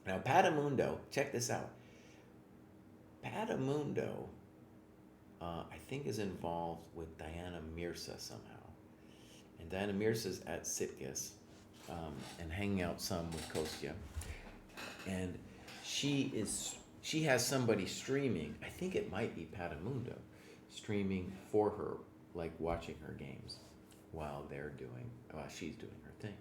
Now, Patamundo, check this out. Patamundo, I think, is involved with Diana Mirza somehow. And Diana Mirza's at Sitges and hanging out some with Kostya. And she has somebody streaming. I think it might be Patamundo streaming for her, like watching her games while she's doing her thing.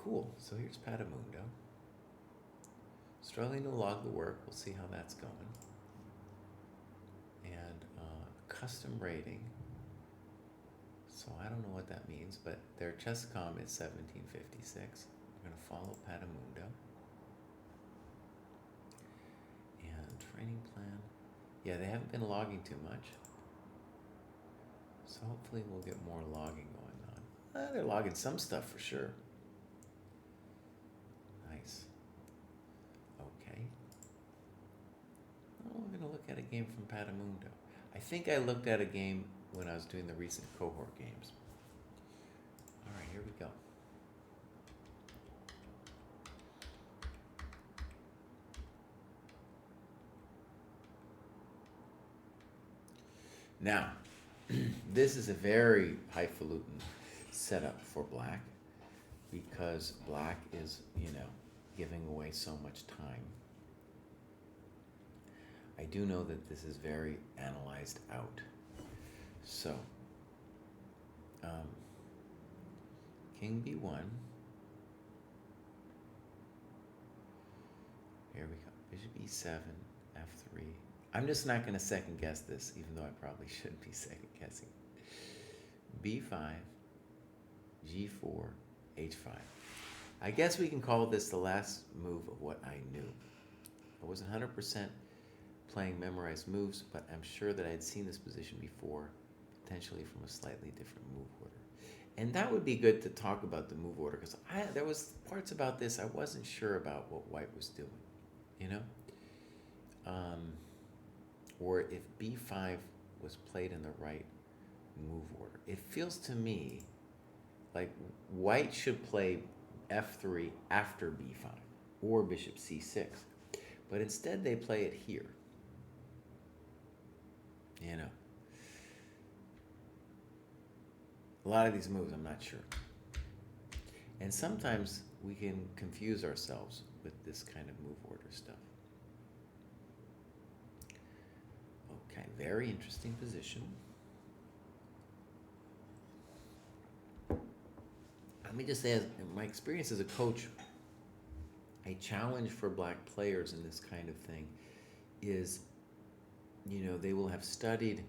Cool. So here's Patamundo. Struggling to log the work. We'll see how that's going. And custom rating. So I don't know what that means, but their ChessCom is 1756. We're going to follow Patamundo. And training plan. Yeah, they haven't been logging too much. So hopefully we'll get more logging going on. They're logging some stuff for sure. Nice. Okay. Oh, we're going to look at a game from Patamundo. I think I looked at a game when I was doing the recent cohort games. All right, here we go. Now, this is a very highfalutin setup for black because black is, giving away so much time. I do know that this is very analyzed out. So, King B1. Here we go. Bishop E7, F3. I'm just not going to second guess this, even though I probably should be second guessing. B5, G4, H5. I guess we can call this the last move of what I knew. I wasn't 100% playing memorized moves, but I'm sure that I had seen this position before, potentially from a slightly different move order. And that would be good to talk about the move order, because there was parts about this I wasn't sure about what white was doing, or if B5 was played in the right move order. It feels to me like white should play F3 after B5 or bishop C6, but instead they play it here. A lot of these moves I'm not sure. And sometimes we can confuse ourselves with this kind of move order stuff. Okay, very interesting position. Let me just say, in my experience as a coach, a challenge for black players in this kind of thing is, they will have studied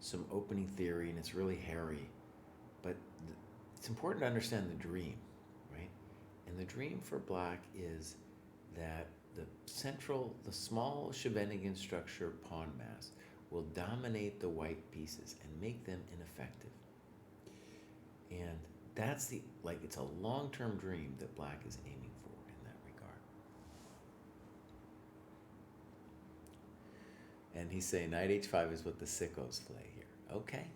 some opening theory and it's really hairy, but it's important to understand the dream, right? And the dream for black is that the small Scheveningen structure pawn mass will dominate the white pieces and make them ineffective. And that's it's a long-term dream that black is aiming for in that regard. And he's saying knight h5 is what the sickos play here. Okay.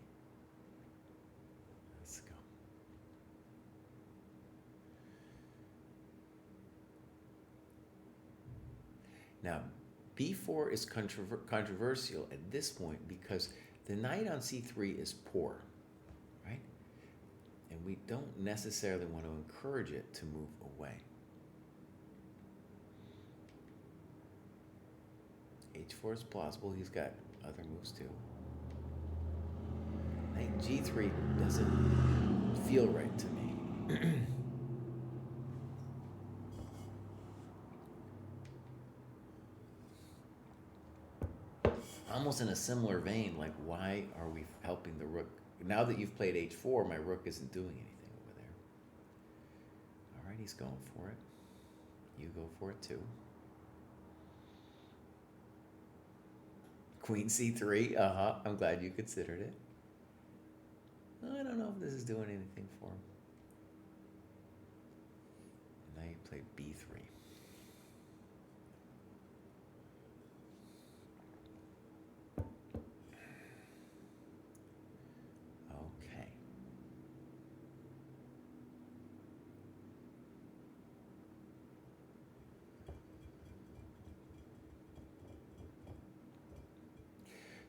Let's go. Now, b4 is controversial at this point because the knight on c3 is poor, right? And we don't necessarily want to encourage it to move away. h4 is plausible. He's got other moves too. Knight g3 doesn't feel right to me. Almost in a similar vein, like why are we helping the rook? Now that you've played h4, my rook isn't doing anything over there. All right, he's going for it. You go for it too. Queen c3, I'm glad you considered it. I don't know if this is doing anything for him. And now you play b3. Okay.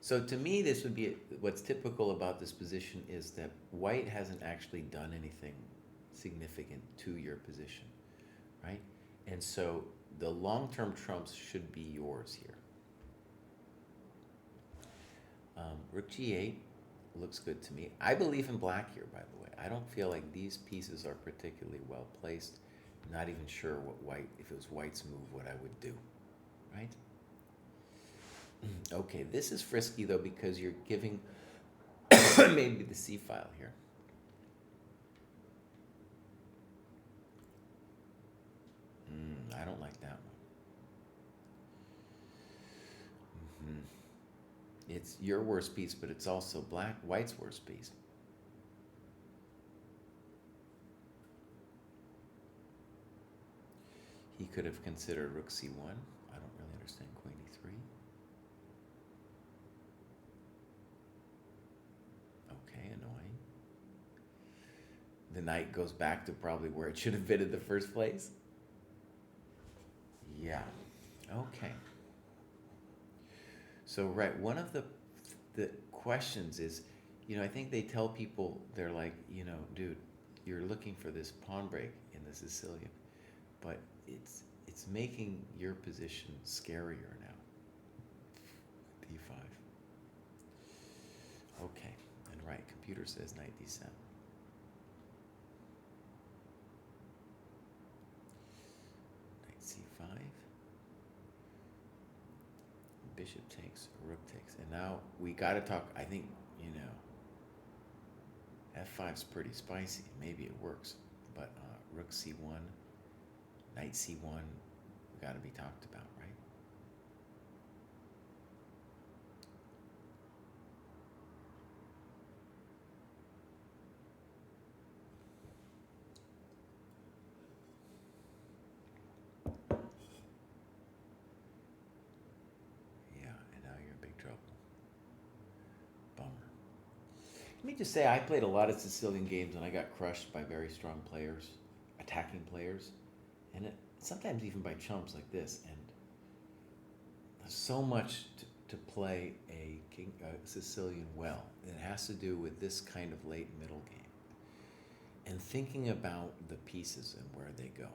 So to me, this would be what's typical about this position is that white hasn't actually done anything significant to your position, right? And so the long-term trumps should be yours here. Rook g8 looks good to me. I believe in black here, by the way. I don't feel like these pieces are particularly well placed. Not even sure if it was white's move, what I would do, right? Okay, this is frisky though because you're giving maybe the C file here. I don't like that one. It's your worst piece, but it's also white's worst piece. He could have considered rook c1. I don't really understand queen e3. Okay, annoying. The knight goes back to probably where it should have been in the first place. Yeah. Okay. So, right, one of the questions is, I think they tell people, they're like, dude, you're looking for this pawn break in the Sicilian, but it's making your position scarier now. d5. Okay, and right, computer says knight d7. Knight c5. Bishop takes, rook takes, and now we got to talk. I think f5's pretty spicy. Maybe it works, but rook c1, knight c1, got to be talked about, right? Yeah, and now you're in big trouble. Bummer. Let me just say, I played a lot of Sicilian games and I got crushed by very strong players, attacking players, and sometimes even by chumps like this. And there's so much to play a Sicilian well. It has to do with this kind of late middle game and thinking about the pieces and where they go.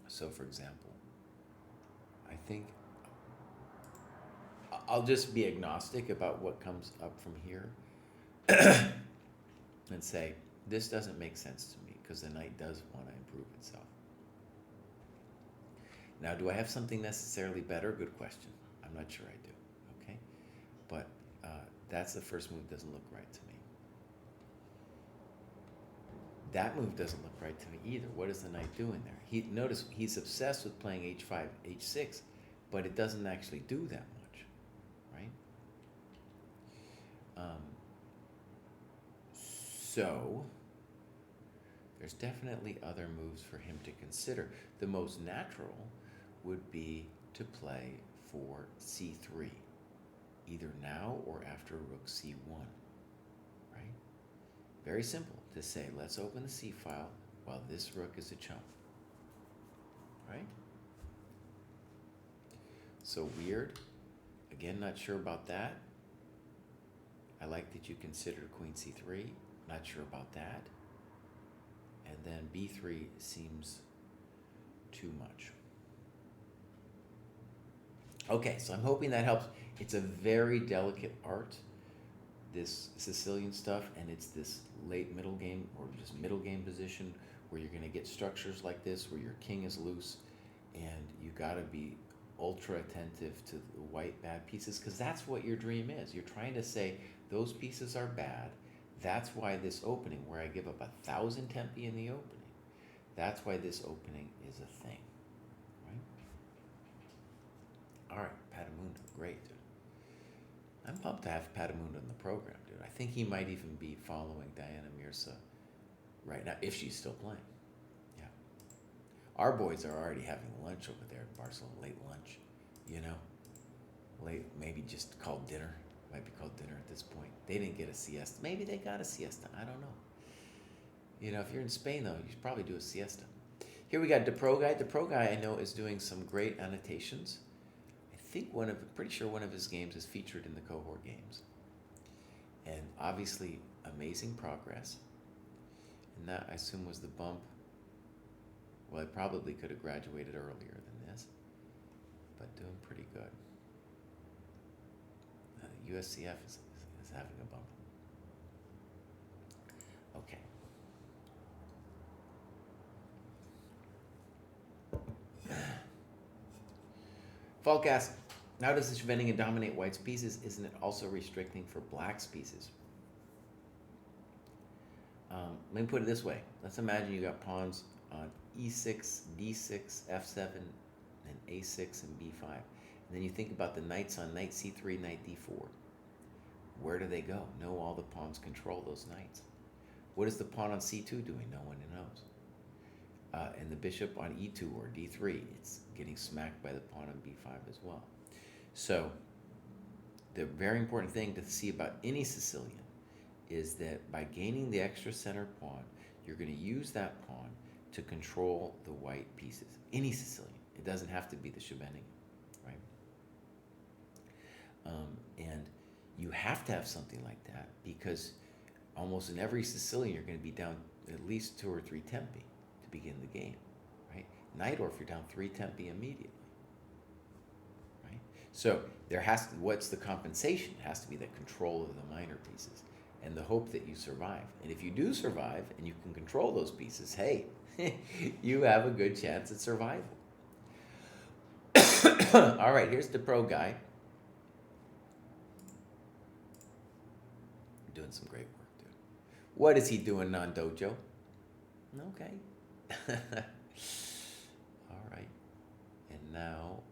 So, for example, I think I'll just be agnostic about what comes up from here and say, this doesn't make sense to me because the knight does want to improve itself. Now, do I have something necessarily better? Good question. I'm not sure I do, okay? But that's the first move, doesn't look right to me. That move doesn't look right to me either. What is the knight doing there? Notice he's obsessed with playing h5, h6, but it doesn't actually do that much, right? So there's definitely other moves for him to consider. The most natural would be to play for c3, either now or after rook c1, right? Very simple to say, let's open the c file while this rook is a chump, right? So weird. Again, not sure about that. I like that you considered queen c3. Not sure about that. And then b3 seems too much. Okay, so I'm hoping that helps. It's a very delicate art, this Sicilian stuff, and it's this late middle game or just middle game position where you're going to get structures like this where your king is loose and you got to be ultra attentive to the white bad pieces, because that's what your dream is. You're trying to say those pieces are bad. That's why this opening, where I give up 1,000 tempi in the opening, that's why this opening is a thing, right? All right, Patamundo, great, dude. I'm pumped to have Patamundo in the program, dude. I think he might even be following Diana Mirza right now, if she's still playing. Yeah. Our boys are already having lunch over there in Barcelona, late lunch, late, maybe just called dinner. Might be called dinner at this point. They didn't get a siesta. Maybe they got a siesta. I don't know. If you're in Spain, though, you should probably do a siesta. Here we got the Pro Guy. The Pro Guy, I know, is doing some great annotations. I think pretty sure one of his games is featured in the cohort games. And obviously, amazing progress. And that, I assume, was the bump. Well, I probably could have graduated earlier than this, but doing pretty good. USCF is having a bump. Okay. Falcast, now does this Scheveningen dominate white's pieces? Isn't it also restricting for black's pieces? Let me put it this way. Let's imagine you got pawns on e6, d6, f7, and a6 and b5. And then you think about the knights on knight c3, knight d4. Where do they go? No, all the pawns control those knights. What is the pawn on c2 doing? No one knows. and the bishop on e2 or d3, it's getting smacked by the pawn on b5 as well. So the very important thing to see about any Sicilian is that by gaining the extra center pawn, you're going to use that pawn to control the white pieces. Any Sicilian. It doesn't have to be the Scheveningen, right? And you have to have something like that because almost in every Sicilian, you're going to be down at least 2 or 3 tempi to begin the game, right? Najdorf, you're down 3 tempi immediately, right? So there has to, what's the compensation? It has to be the control of the minor pieces and the hope that you survive. And if you do survive and you can control those pieces, hey, you have a good chance at survival. All right, here's the pro guy. You're doing some great work, dude. What is he doing non-dojo? Okay. All right. And now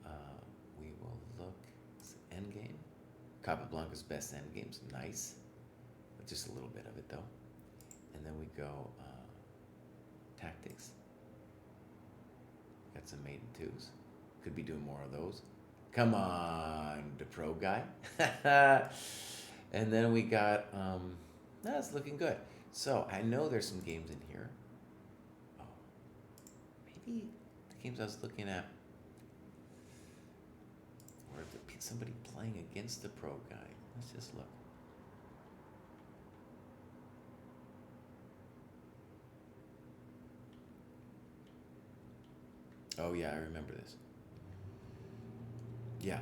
we will look. Endgame. Capablanca's best endgame's nice. But just a little bit of it, though. And then we go tactics. Got some maiden twos. Could be doing more of those. Come on, the pro guy. And then we got, that's looking good. So I know there's some games in here. Oh, maybe the games I was looking at were somebody playing against the pro guy. Let's just look. Oh yeah, I remember this. Yeah,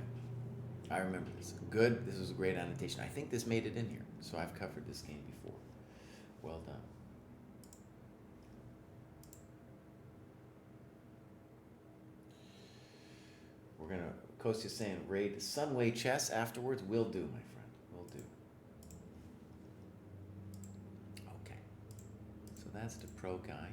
I remember this. Good. This was a great annotation. I think this made it in here, so I've covered this game before. Well done. We're gonna. Kostya's saying raid Sunway Chess afterwards. Will do, my friend. Will do. Okay. So that's the pro guy.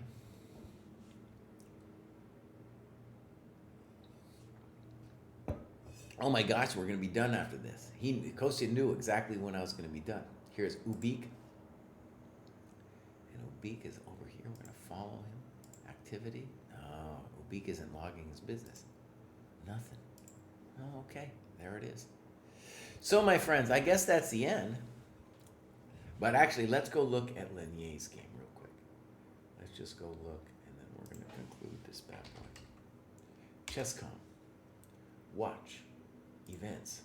Oh my gosh, we're going to be done after this. Kostya knew exactly when I was going to be done. Here's Ubik. And Ubik is over here. We're going to follow him. Activity. Oh, Ubik isn't logging his business. Nothing. Oh, okay. There it is. So, my friends, I guess that's the end. But actually, let's go look at Lenier's game real quick. Let's just go look, and then we're going to conclude this bad boy. ChessCom. Watch. Events.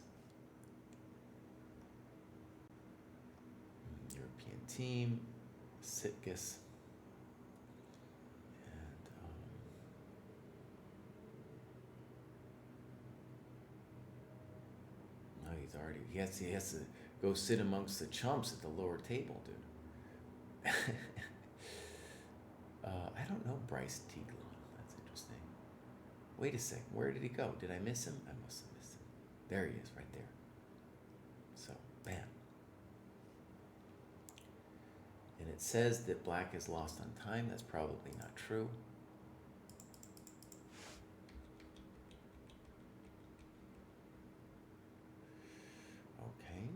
European team, Sitges, and no, he's already. He has to go sit amongst the chumps at the lower table, dude. I don't know Bryce Teaglon. That's interesting. Wait a second. Where did he go? Did I miss him? I must have missed him. There he is, right there. So, bam. And it says that black is lost on time. That's probably not true. Okay.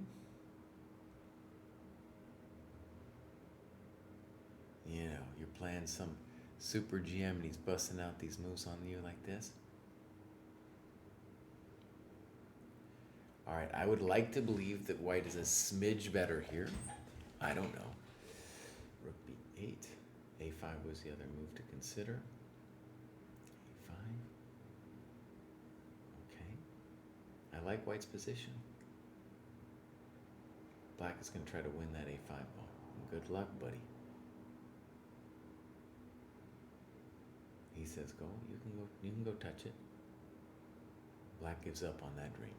You know, you're playing some super GM and he's busting out these moves on you like this. All right, I would like to believe that white is a smidge better here. I don't know. Rook b8. a5 was the other move to consider. a5. Okay. I like white's position. Black is going to try to win that a5 ball. Good luck, buddy. He says go. You can go touch it. Black gives up on that dream.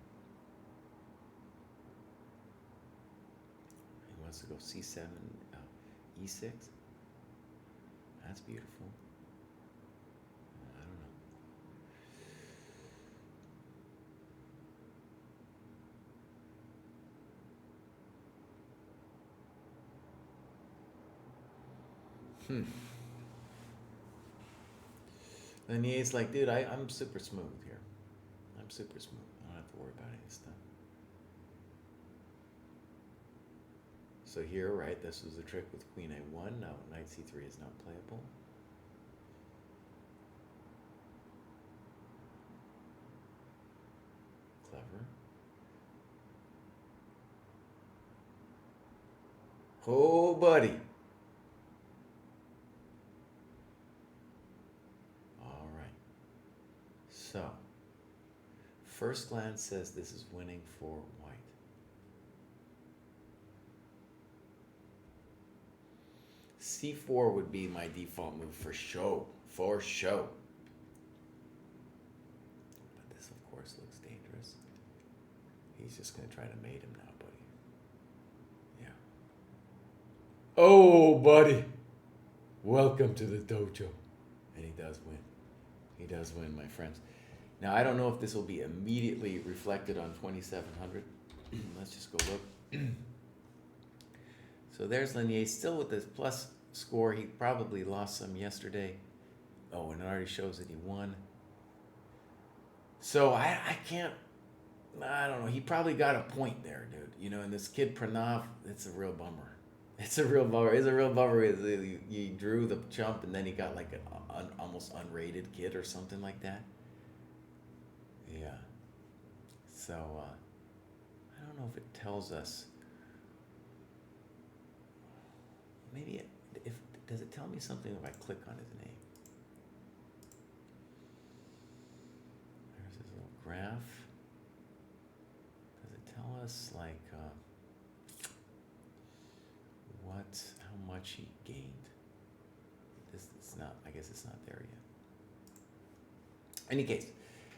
He wants to go c7, e6. That's beautiful. I don't know. And he's like, dude, I'm super smooth here. I'm super smooth. I don't have to worry about any of this stuff. So here, right, this was the trick with queen a1. Now knight c3 is not playable. Oh, buddy. All right. So, first glance says this is winning for white. C4 would be my default move for show. For show. But this, of course, looks dangerous. He's just going to try to mate him now, buddy. Yeah. Oh, buddy. Welcome to the dojo. And he does win. He does win, my friends. Now, I don't know if this will be immediately reflected on 2700. Let's just go look. So there's Lenier, still with this plus score. He probably lost some yesterday. Oh, and it already shows that he won. So I can't, I don't know. He probably got a point there, dude. You know, and this kid Pranav, it's a real bummer. It's a real bummer. It's a real bummer. He drew the chump and then he got like an almost unrated kid or something like that. Yeah. So I don't know if it tells us. Maybe does it tell me something if I click on his name? There's his little graph. Does it tell us like how much he gained? It's not. I guess it's not there yet. Any case,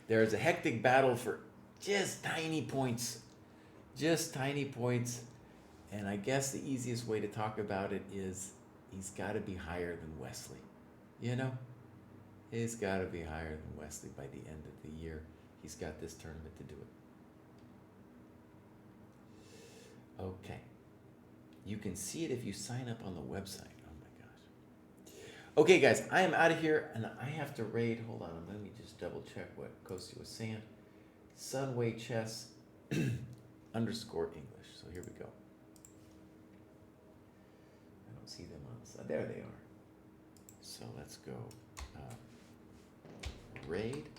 there is a hectic battle for just tiny points, and I guess the easiest way to talk about it is he's got to be higher than Wesley. You know, he's got to be higher than Wesley by the end of the year. He's got this tournament to do it. Okay. You can see it if you sign up on the website. Oh my gosh. Okay, guys, I am out of here, and I have to raid. Hold on, let me just double check what Kostya was saying. Sunway Chess _ English. So here we go. I don't see them on the side. There they are. So let's go. Raid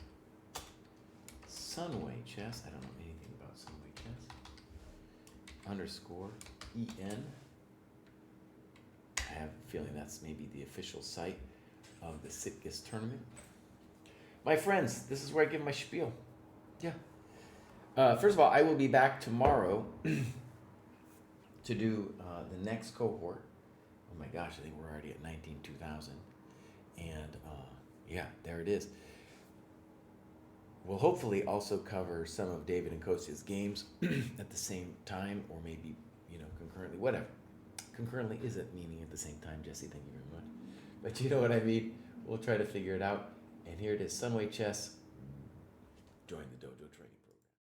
Sunway Chess. I don't know anything about Sunway Chess. _EN. I have a feeling that's maybe the official site of the Sitges tournament. My friends, this is where I give my spiel. Yeah. First of all, I will be back tomorrow to do the next cohort. Oh my gosh, I think we're already at 19,000. And yeah, there it is. We'll hopefully also cover some of David and Kostya's games at the same time, or maybe, concurrently, whatever. Concurrently isn't meaning at the same time, Jesse, thank you very much. But you know what I mean. We'll try to figure it out. And here it is, Sunway Chess. Join the dojo trading.